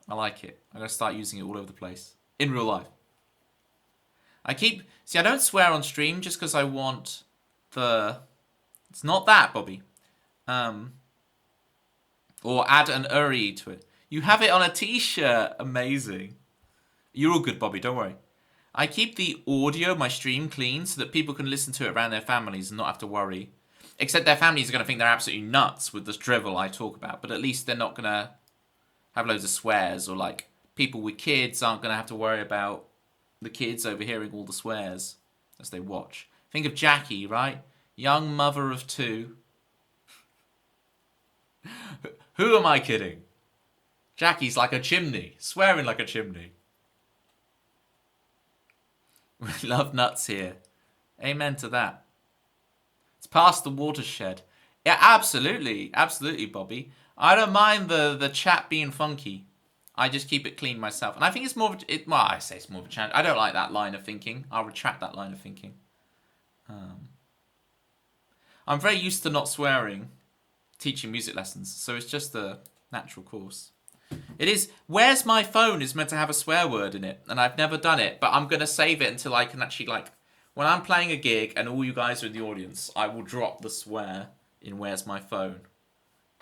I like it. I'm going to start using it all over the place. In real life. I don't swear on stream just because I want it's not that, Bobby. Or add an Uri to it. You have it on a t-shirt. Amazing. You're all good, Bobby. Don't worry. I keep the audio of my stream clean so that people can listen to it around their families and not have to worry. Except their families are going to think they're absolutely nuts with the drivel I talk about. But at least they're not going to have loads of swears. Or people with kids aren't going to have to worry about the kids overhearing all the swears as they watch. Think of Jackie, right? Young mother of two. Who am I kidding? Jackie's like a chimney, swearing like a chimney. We love nuts here. Amen to that. It's past the watershed. Yeah, absolutely. Absolutely, Bobby. I don't mind the chat being funky. I just keep it clean myself. And I think it's more of a... well, I say it's more of a challenge. I don't like that line of thinking. I'll retract that line of thinking. I'm very used to not swearing teaching music lessons. So it's just a natural course. It is... Where's My Phone is meant to have a swear word in it. And I've never done it. But I'm going to save it until I can actually, like... When I'm playing a gig and all you guys are in the audience, I will drop the swear in Where's My Phone.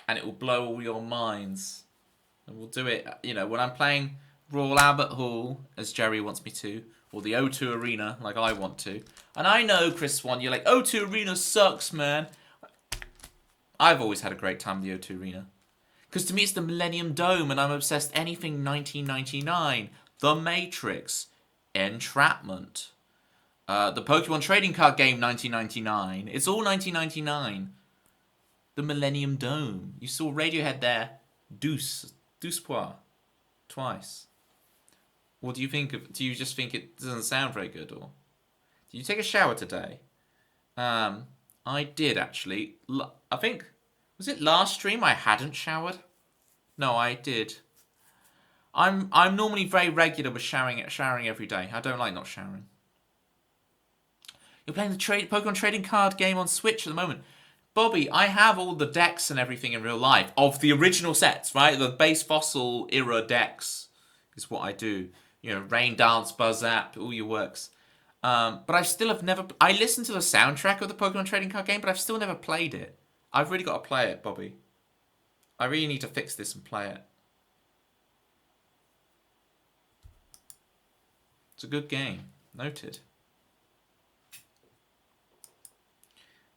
And it will blow all your minds. And we'll do it, you know, when I'm playing Royal Albert Hall, as Jerry wants me to, or the O2 Arena, like I want to. And I know, Chris Swan, you're like, O2 Arena sucks, man. I've always had a great time at the O2 Arena. Because to me it's the Millennium Dome, and I'm obsessed anything 1999. The Matrix. Entrapment. The Pokemon Trading Card Game 1999. It's all 1999. The Millennium Dome. You saw Radiohead there. Douce pois. Twice. What do you think of... Do you just think it doesn't sound very good, or... Did you take a shower today? I did, actually. I think... Was it last stream I hadn't showered? No, I did. I'm normally very regular with showering every day. I don't like not showering. You're playing the Pokemon Trading Card game on Switch at the moment. Bobby, I have all the decks and everything in real life of the original sets, right? The base Fossil era decks is what I do. You know, Rain Dance, Buzz Zap, all your works. But I still have never... I listened to the soundtrack of the Pokemon Trading Card game, but I've still never played it. I've really got to play it, Bobby. I really need to fix this and play it. It's a good game. Noted.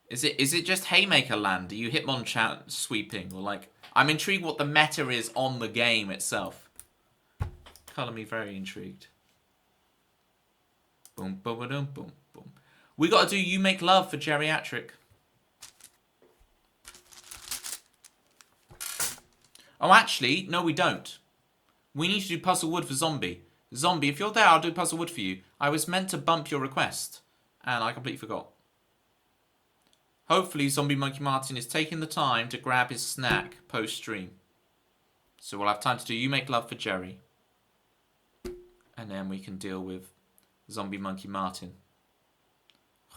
Is it just Haymaker Land? Are you Hitmonchan sweeping? Or like... I'm intrigued what the meta is on the game itself. Colour me very intrigued. Boom, boom, boom, boom, boom. We got to do You Make Love for Geriatric. Oh, actually, no, we don't. We need to do Puzzle Wood for Zombie. Zombie, if you're there, I'll do Puzzle Wood for you. I was meant to bump your request, and I completely forgot. Hopefully, Zombie Monkey Martin is taking the time to grab his snack post-stream. So we'll have time to do You Make Love for Jerry. And then we can deal with Zombie Monkey Martin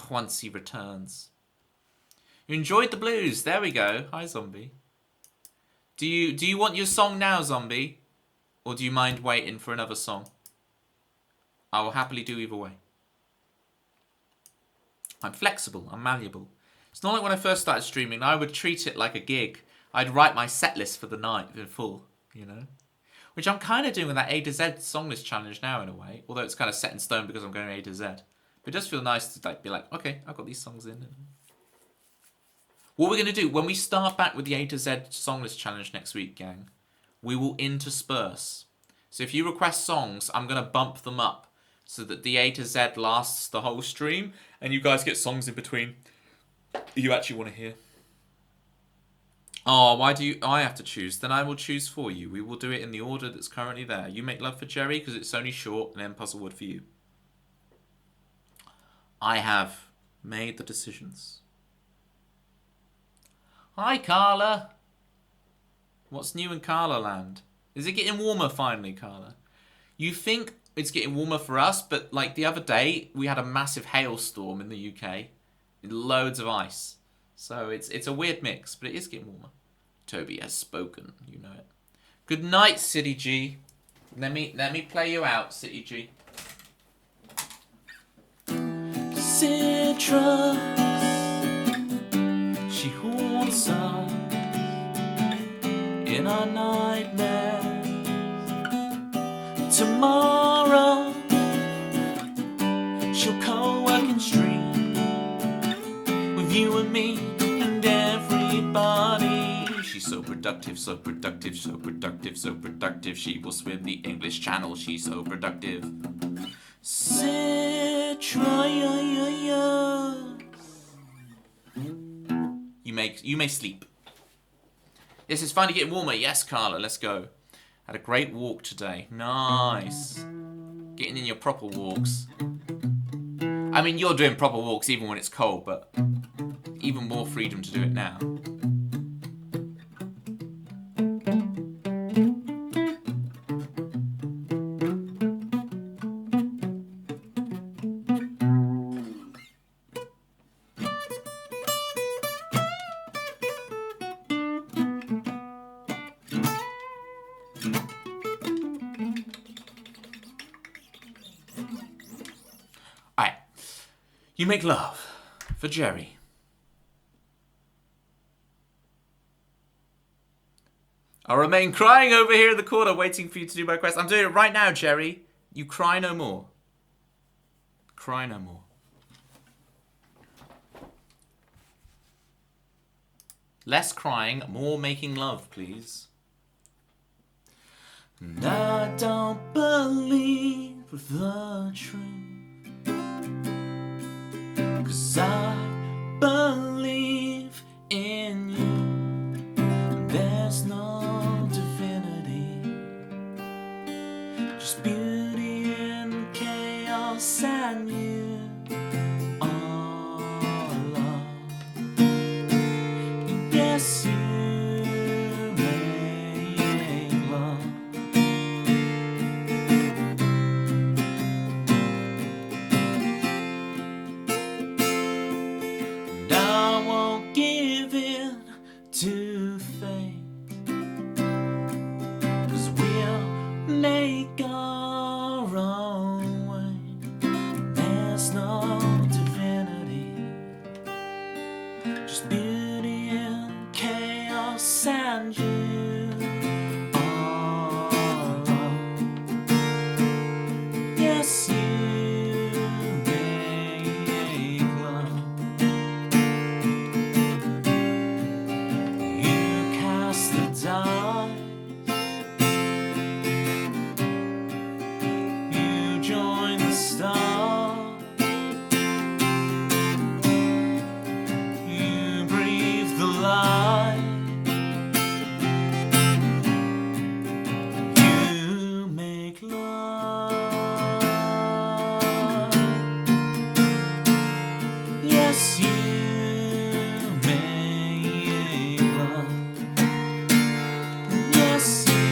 once he returns. You enjoyed the blues. There we go. Hi, Zombie. Do you want your song now, Zombie? Or do you mind waiting for another song? I will happily do either way. I'm flexible. I'm malleable. It's not like when I first started streaming. I would treat it like a gig. I'd write my set list for the night in full, you know? Which I'm kind of doing with that A to Z song list challenge now in a way. Although it's kind of set in stone because I'm going A to Z. But it does feel nice to like be like, okay, I've got these songs in. What we're going to do, when we start back with the A to Z song list challenge next week, gang, we will intersperse. So if you request songs, I'm going to bump them up so that the A to Z lasts the whole stream and you guys get songs in between you actually want to hear. Oh, why do I have to choose? Then I will choose for you. We will do it in the order that's currently there. You Make Love for Jerry because it's only short, and then Puzzle Wood for you. I have made the decisions. Hi, Carla. What's new in Carla land? Is it getting warmer finally, Carla? You think it's getting warmer for us, but like the other day, we had a massive hailstorm in the UK. Loads of ice. So it's a weird mix, but it is getting warmer. Toby has spoken, you know it. Good night, City G. Let me play you out, City G. Citrus, she haunts us in our nightmares. Tomorrow, she'll co-work and stream with you and me and everybody. She's so productive, so productive, so productive, so productive. She will swim the English Channel. She's so productive. Citrus. You may sleep. Yes, it's finally getting warmer. Yes, Carla, let's go. Had a great walk today. Nice. Getting in your proper walks. I mean, you're doing proper walks even when it's cold, but even more freedom to do it now. Alright. You make love for Jerry. I'll remain crying over here in the corner waiting for you to do my quest. I'm doing it right now, Jerry. You cry no more. Cry no more. Less crying, more making love, please. And I don't believe the truth, 'cause I believe in you. There's no divinity, just beauty and chaos and you. All love. Yes, you make love. And I won't give in to fate, 'cause we'll make our own way. There's no divinity, just beauty and chaos and you. All love. Yes, you make love. You cast the dice, you join the stars, you breathe the light, you make love. Yes, you make love. Yes, you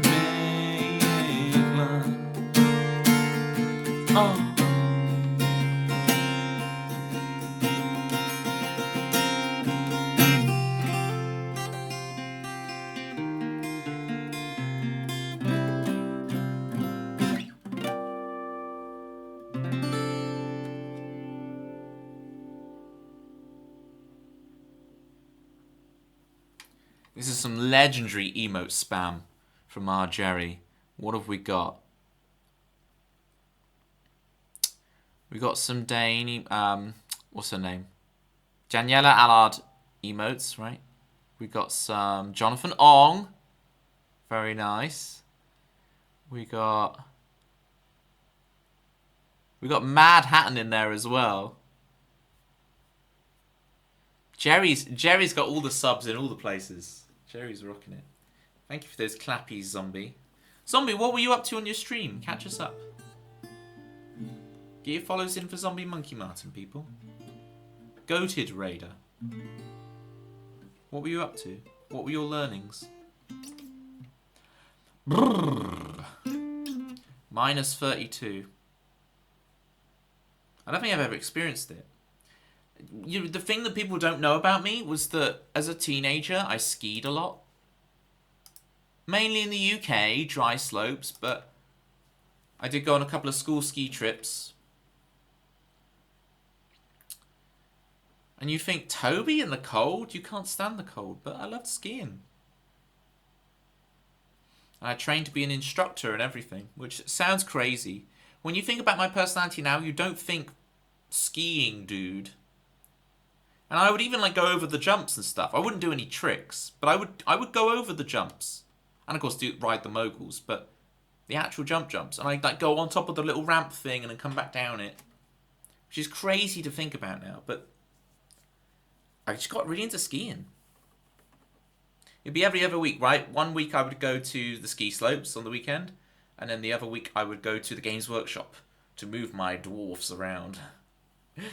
make love. Oh. This is some legendary emote spam from our Jerry. What have we got? We got some Dane. What's her name? Daniela Allard emotes, right? We got some Jonathan Ong. Very nice. We got Mad Hatton in there as well. Jerry's got all the subs in all the places. Jerry's rocking it. Thank you for those clappies, Zombie. Zombie, what were you up to on your stream? Catch us up. Get your follows in for Zombie Monkey Martin, people. Goated Raider. What were you up to? What were your learnings? Brrr. Minus 32. I don't think I've ever experienced it. The thing that people don't know about me was that as a teenager, I skied a lot. Mainly in the UK, dry slopes, but I did go on a couple of school ski trips. And you think, Toby in the cold? You can't stand the cold, but I loved skiing. And I trained to be an instructor and everything, which sounds crazy. When you think about my personality now, you don't think skiing, dude. And I would even like go over the jumps and stuff. I wouldn't do any tricks, but I would go over the jumps, and of course ride the moguls, but the actual jumps, and I'd like go on top of the little ramp thing and then come back down it, which is crazy to think about now. But I just got really into skiing. It'd be every other week, right? One week I would go to the ski slopes on the weekend, and then the other week I would go to the Games Workshop to move my dwarfs around.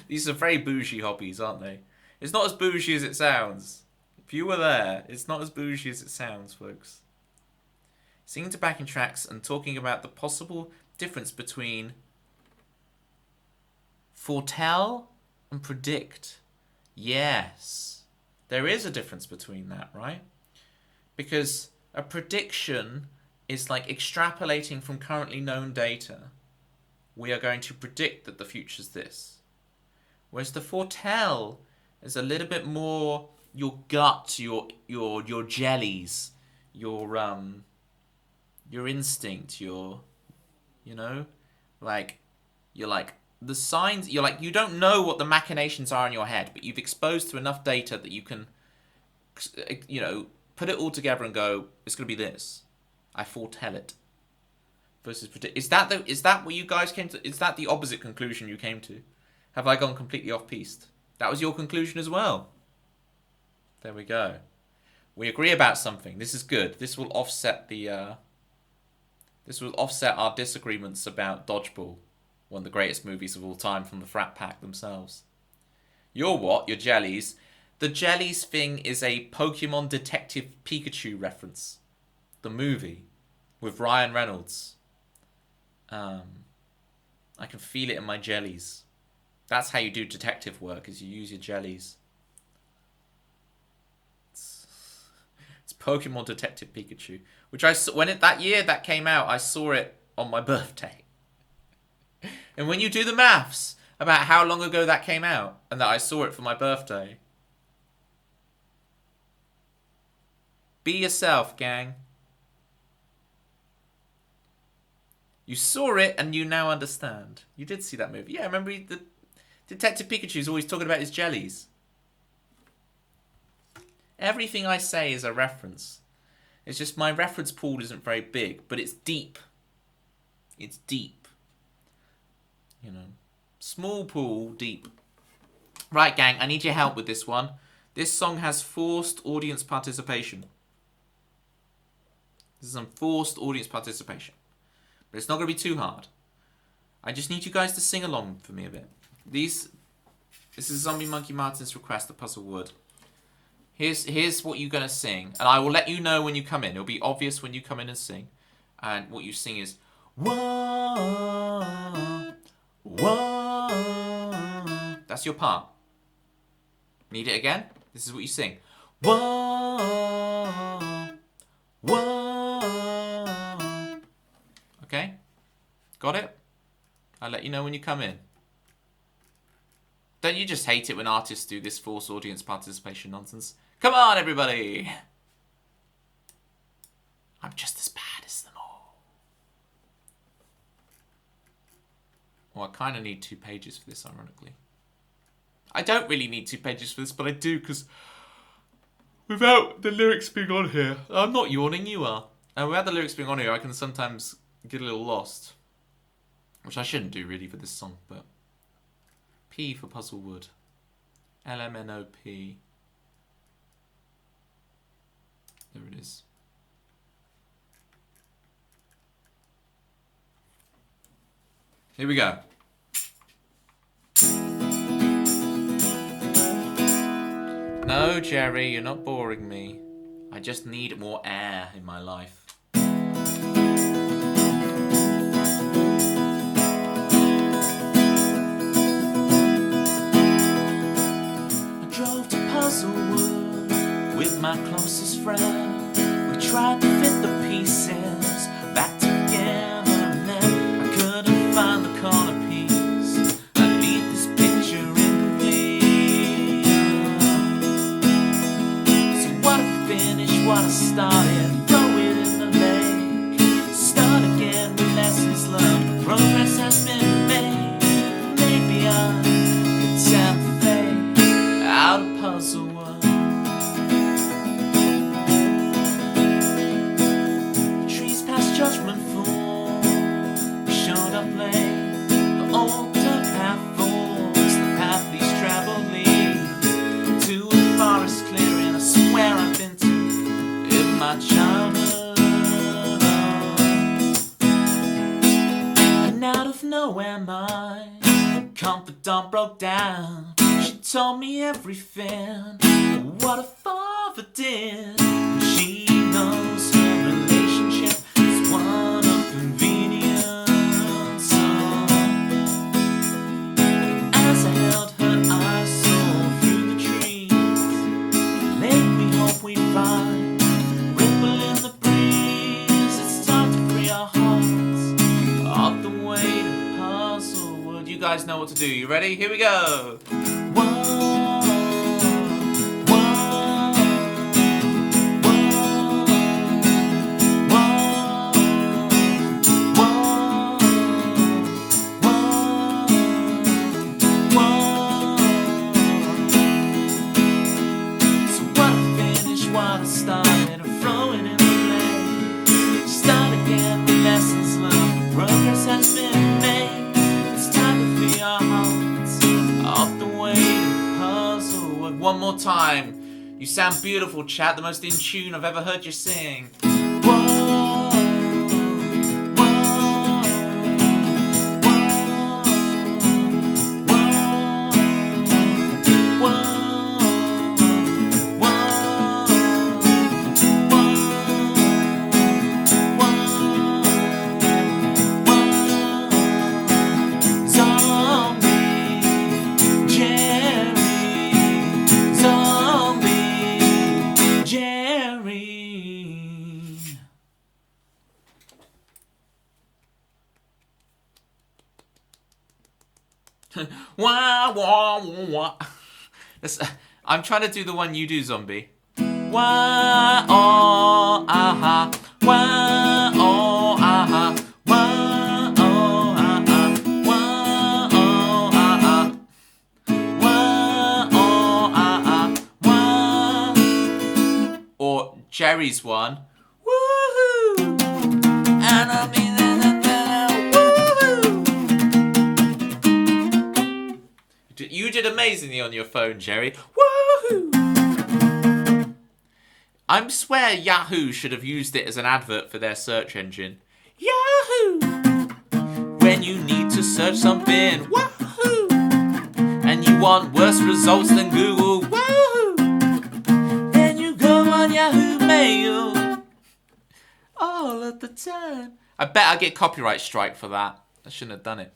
These are very bougie hobbies, aren't they? It's not as bougie as it sounds. If you were there, it's not as bougie as it sounds, folks. Singing to backing tracks and talking about the possible difference between foretell and predict. Yes, there is a difference between that, right? Because a prediction is like extrapolating from currently known data. We are going to predict that the future's this. Whereas the foretell is a little bit more your gut, your jellies, your instinct, you're like the signs, you don't know what the machinations are in your head, but you've exposed to enough data that you can put it all together and go, it's going to be this. I foretell it. Versus predict. Is that what you guys came to? Is that the opposite conclusion you came to? Have I gone completely off piste? That was your conclusion as well. There we go. We agree about something. This is good. This will offset our disagreements about Dodgeball, one of the greatest movies of all time from the Frat Pack themselves. You're what? You're jellies. The jellies thing is a Pokemon Detective Pikachu reference. The movie with Ryan Reynolds. I can feel it in my jellies. That's how you do detective work, is you use your jellies. It's Pokemon Detective Pikachu, which I saw that year that came out. I saw it on my birthday. And when you do the maths about how long ago that came out and that I saw it for my birthday, be yourself, gang. You saw it and you now understand. You did see that movie. Yeah, remember the Detective Pikachu's always talking about his jellies. Everything I say is a reference. It's just my reference pool isn't very big, but it's deep. It's deep. Small pool, deep. Right, gang, I need your help with this one. This song has forced audience participation. This is some forced audience participation. But it's not going to be too hard. I just need you guys to sing along for me a bit. This is Zombie Monkey Martin's request, the puzzle wood. Here's what you're going to sing. And I will let you know when you come in. It'll be obvious when you come in and sing. And what you sing is, whoa, whoa. That's your part. Need it again? This is what you sing. Whoa, whoa. Okay? Got it? I'll let you know when you come in. Don't you just hate it when artists do this forced audience participation nonsense? Come on, everybody! I'm just as bad as them all. Well, I kind of need 2 pages for this, ironically. I don't really need 2 pages for this, but I do, because without the lyrics being on here... I'm not yawning, you are. And without the lyrics being on here, I can sometimes get a little lost. Which I shouldn't do, really, for this song, but... P for puzzle wood. LMNOP. There it is. Here we go. No, Jerry, you're not boring me. I just need more air in my life. Puzzlewood with my closest friend. We tried to fit the pieces back together, and then I couldn't find the corner piece. I leave this picture incomplete. So what I finished, what I started, throw it in the lake. Start again with lessons learned. Progress has been made. Maybe I could tempt fate out of puzzle world. when my confidant broke down. She told me everything, what a father did. She knows her relationship is one of convenience. So, as I held her, I saw through the trees. Lake we hope we find, ripple in the breeze. It's time to free our hearts of the weight of puzzlewood. You guys know what to do. You ready? Here we go. One more time. You sound beautiful, chat. The most in tune I've ever heard you sing. Wah, wah, wah. I'm trying to do the one you do, zombie. Wah, oh, aha. Wah, oh, aha. Wah, oh, aha. Wah, oh, aha. Wah, oh, aha. Wah. Or Jerry's one. Woohoo! And I mean, you did amazingly on your phone, Jerry. Woohoo! I swear Yahoo should have used it as an advert for their search engine. Yahoo! When you need to search something, woohoo! And you want worse results than Google, woohoo! Then you go on Yahoo Mail all of the time. I bet I get copyright strike for that. I shouldn't have done it.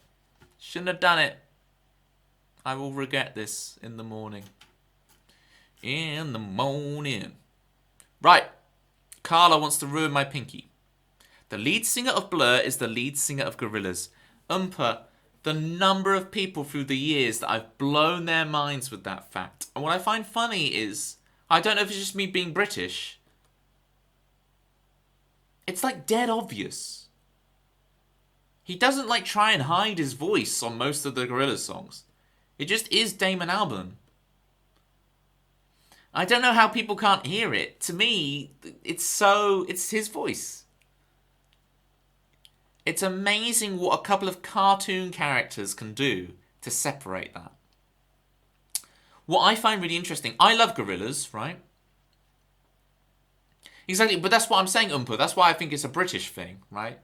Shouldn't have done it. I will regret this in the morning. In the morning. Right. Carla wants to ruin my pinky. The lead singer of Blur is the lead singer of Gorillaz. The number of people through the years that I've blown their minds with that fact. And what I find funny is, I don't know if it's just me being British. It's like dead obvious. He doesn't like try and hide his voice on most of the Gorillaz songs. It just is Damon Albarn. I don't know how people can't hear it. To me, it's his voice. It's amazing what a couple of cartoon characters can do to separate that. What I find really interesting, I love Gorillaz, right? Exactly, but that's what I'm saying, That's why I think it's a British thing, right?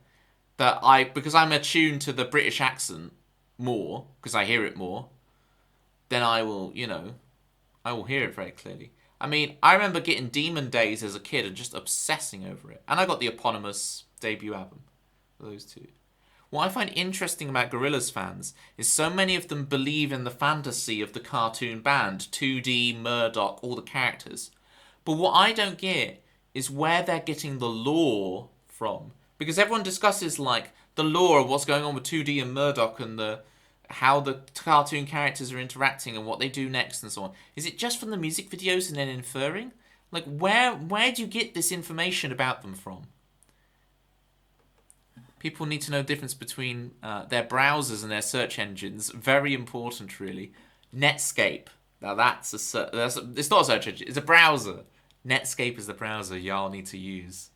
Because I'm attuned to the British accent more, because I hear it more, then I will hear it very clearly. I mean, I remember getting Demon Days as a kid and just obsessing over it. And I got the eponymous debut album. Those two. What I find interesting about Gorillaz fans is so many of them believe in the fantasy of the cartoon band, 2D, Murdoch, all the characters. But what I don't get is where they're getting the lore from. Because everyone discusses like the lore of what's going on with 2D and Murdoch and how the cartoon characters are interacting and what they do next and so on. Is it just from the music videos and then inferring? Like, where do you get this information about them from? People need to know the difference between their browsers and their search engines. Very important, really. Netscape. Now, it's not a search engine. It's a browser. Netscape is the browser y'all need to use.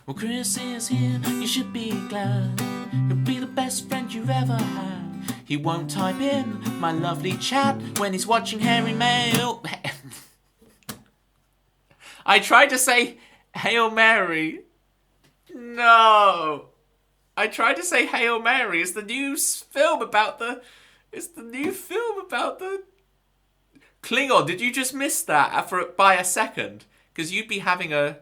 Well, Chris is here, you should be glad. He'll be the best friend you've ever had. He won't type in my lovely chat when he's watching Harry Mail. I tried to say Hail Mary. No. I tried to say Hail Mary. It's the new film about the... It's the new film about the... Klingon, did you just miss that by a second? Because you'd be having a...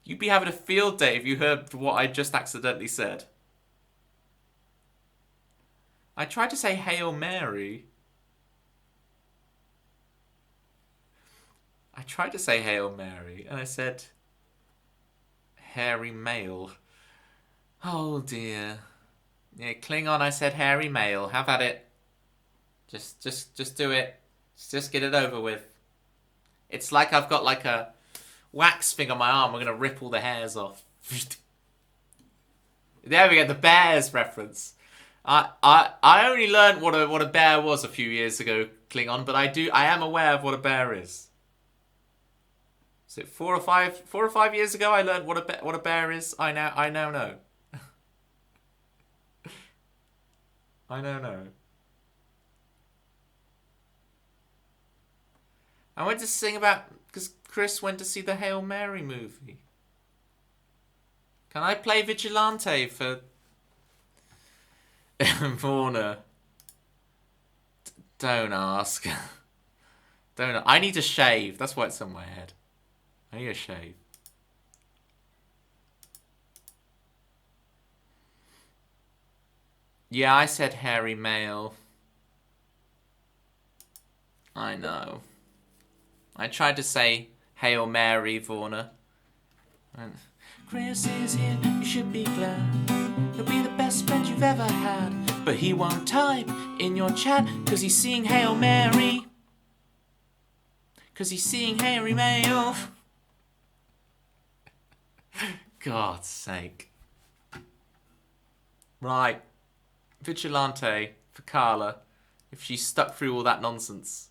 You'd be having a field day if you heard what I just accidentally said. I tried to say Hail Mary. I tried to say Hail Mary, and I said hairy male. Oh dear. Yeah, Klingon, I said hairy male. Have at it. Just do it. Just get it over with. It's like I've got like a wax thing on my arm. I'm gonna rip all the hairs off. There we go. The Bears reference. I only learned what a bear was a few years ago, Klingon, but I am aware of what a bear is. Is it 4 or 5 years ago I learned what a bear is? I now know. I now know. I went to sing about because Chris went to see the Hail Mary movie. Can I play Vigilante for Warner? Don't ask. Don't. I need to shave. That's why it's on my head. I need a shave. Yeah, I said hairy male. I know. I tried to say Hail Mary, Warner. Chris is here, you should be glad. He'll be the best friend you've ever had. But he won't type in your chat, cause he's seeing Hail Mary. Cause he's seeing hairy male. God's sake. Right. Vigilante for Carla, if she's stuck through all that nonsense.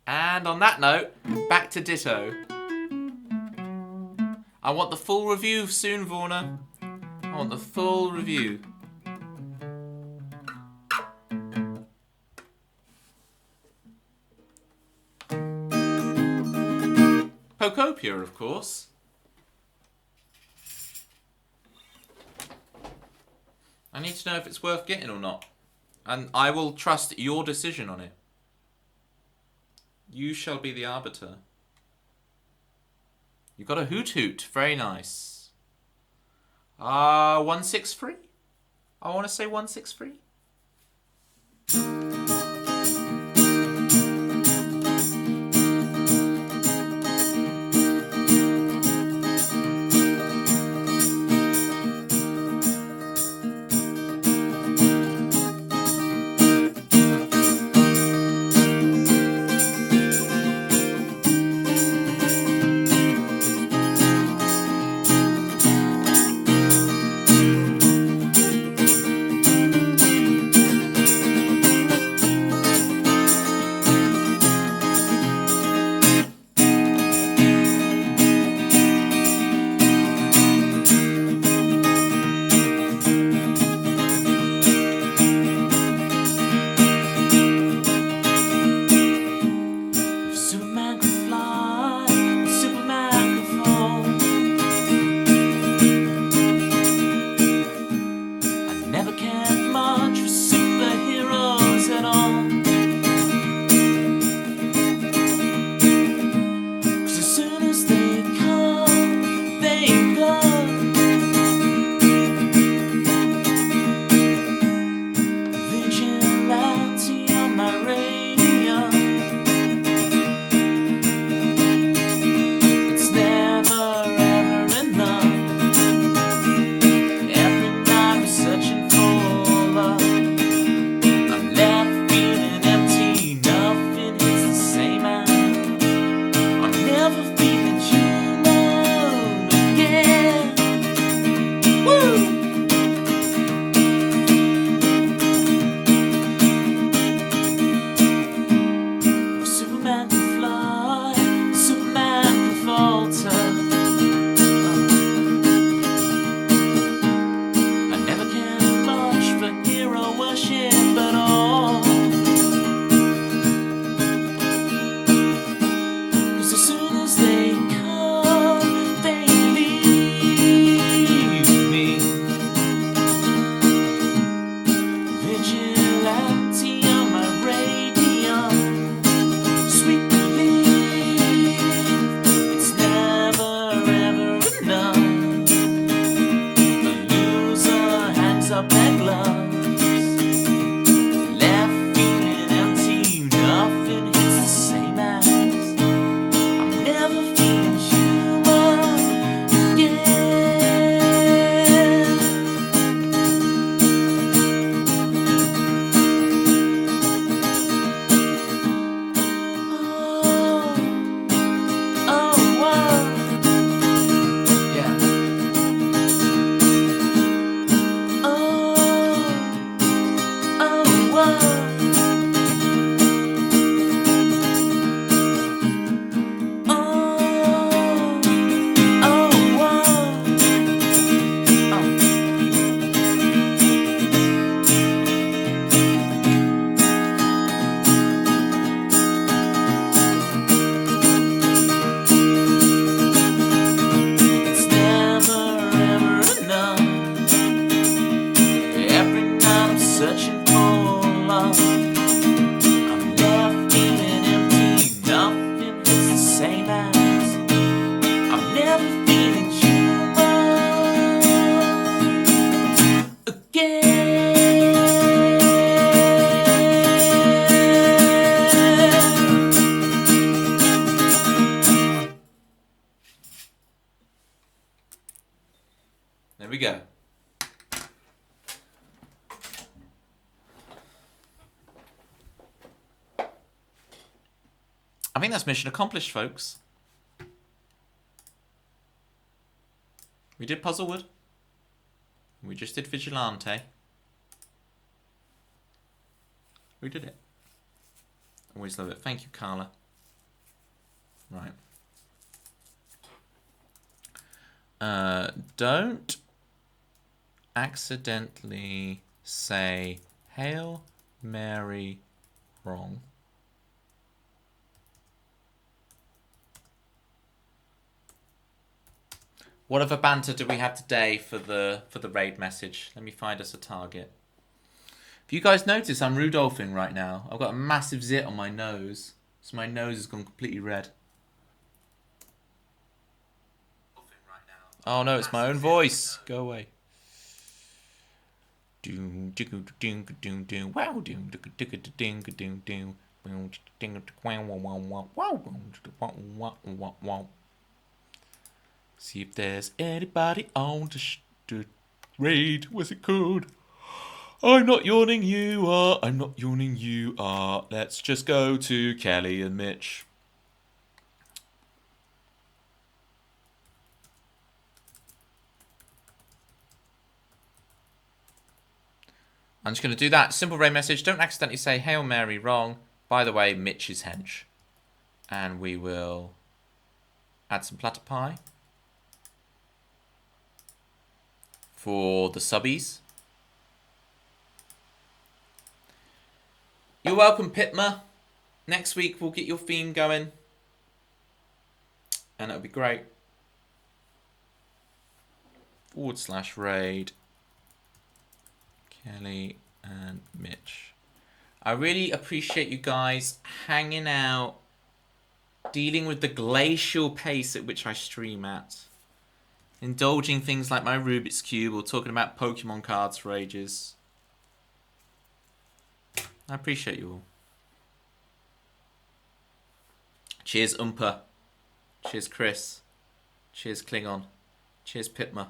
And on that note, back to Ditto. I want the full review soon, Warner. I want the full review. Pocopia, of course. I need to know if it's worth getting or not. And I will trust your decision on it. You shall be the arbiter. You got a hoot hoot. Very nice. 163? I want to say 163. There we go. I think that's mission accomplished, folks. We did Puzzlewood. We just did Vigilante. We did it. Always love it. Thank you, Carla. Right. Don't accidentally say Hail Mary wrong. What other banter do we have today for the raid message? Let me find us a target. If you guys notice, I'm Rudolphing right now. I've got a massive zit on my nose, so my nose has gone completely red. Oh no, it's my own voice. Go away. See if there's anybody on the raid. What's it called? I'm not yawning, you are. I'm not yawning, you are. Let's just go to Kelly and Mitch. I'm just going to do that. Simple raid message. Don't accidentally say Hail Mary wrong. By the way, Mitch is hench. And we will add some platter pie for the subbies. You're welcome, Pitma. Next week we'll get your theme going. And it'll be great. /raid. Kelly and Mitch. I really appreciate you guys hanging out, dealing with the glacial pace at which I stream at, indulging things like my Rubik's Cube or talking about Pokemon cards for ages. I appreciate you all. Cheers, Umpa. Cheers, Chris. Cheers, Klingon. Cheers, Pitma.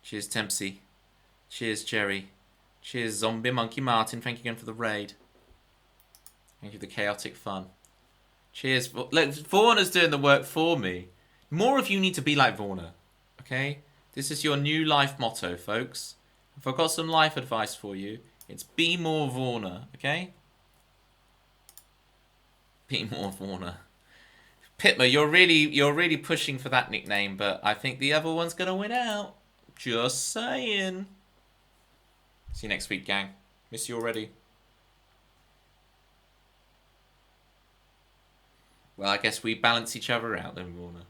Cheers, Tempsy. Cheers, Jerry. Cheers, Zombie Monkey Martin. Thank you again for the raid. Thank you for the chaotic fun. Cheers. Vorna's doing the work for me. More of you need to be like Vorna. Okay? This is your new life motto, folks. If I've got some life advice for you, it's be more Vorna. Okay? Be more Vorna. Pitma, you're really pushing for that nickname, but I think the other one's gonna win out. Just saying. See you next week, gang. Miss you already. Well, I guess we balance each other out then, Warner.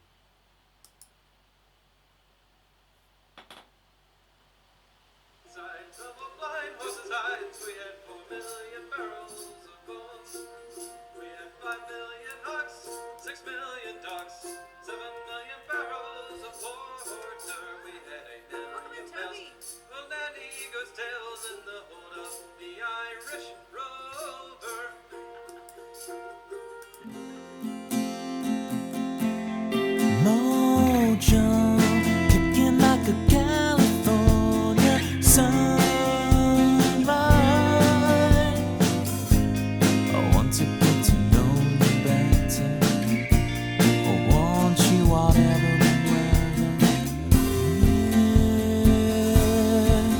Mojo, kicking like a California sunrise. I want to get to know you better. I want you whatever and weather.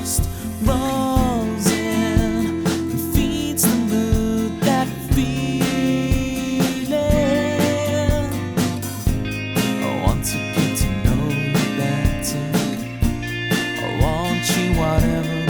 Mist rolls in and feeds the mood that feeling. I want to get to know you better. I want you whatever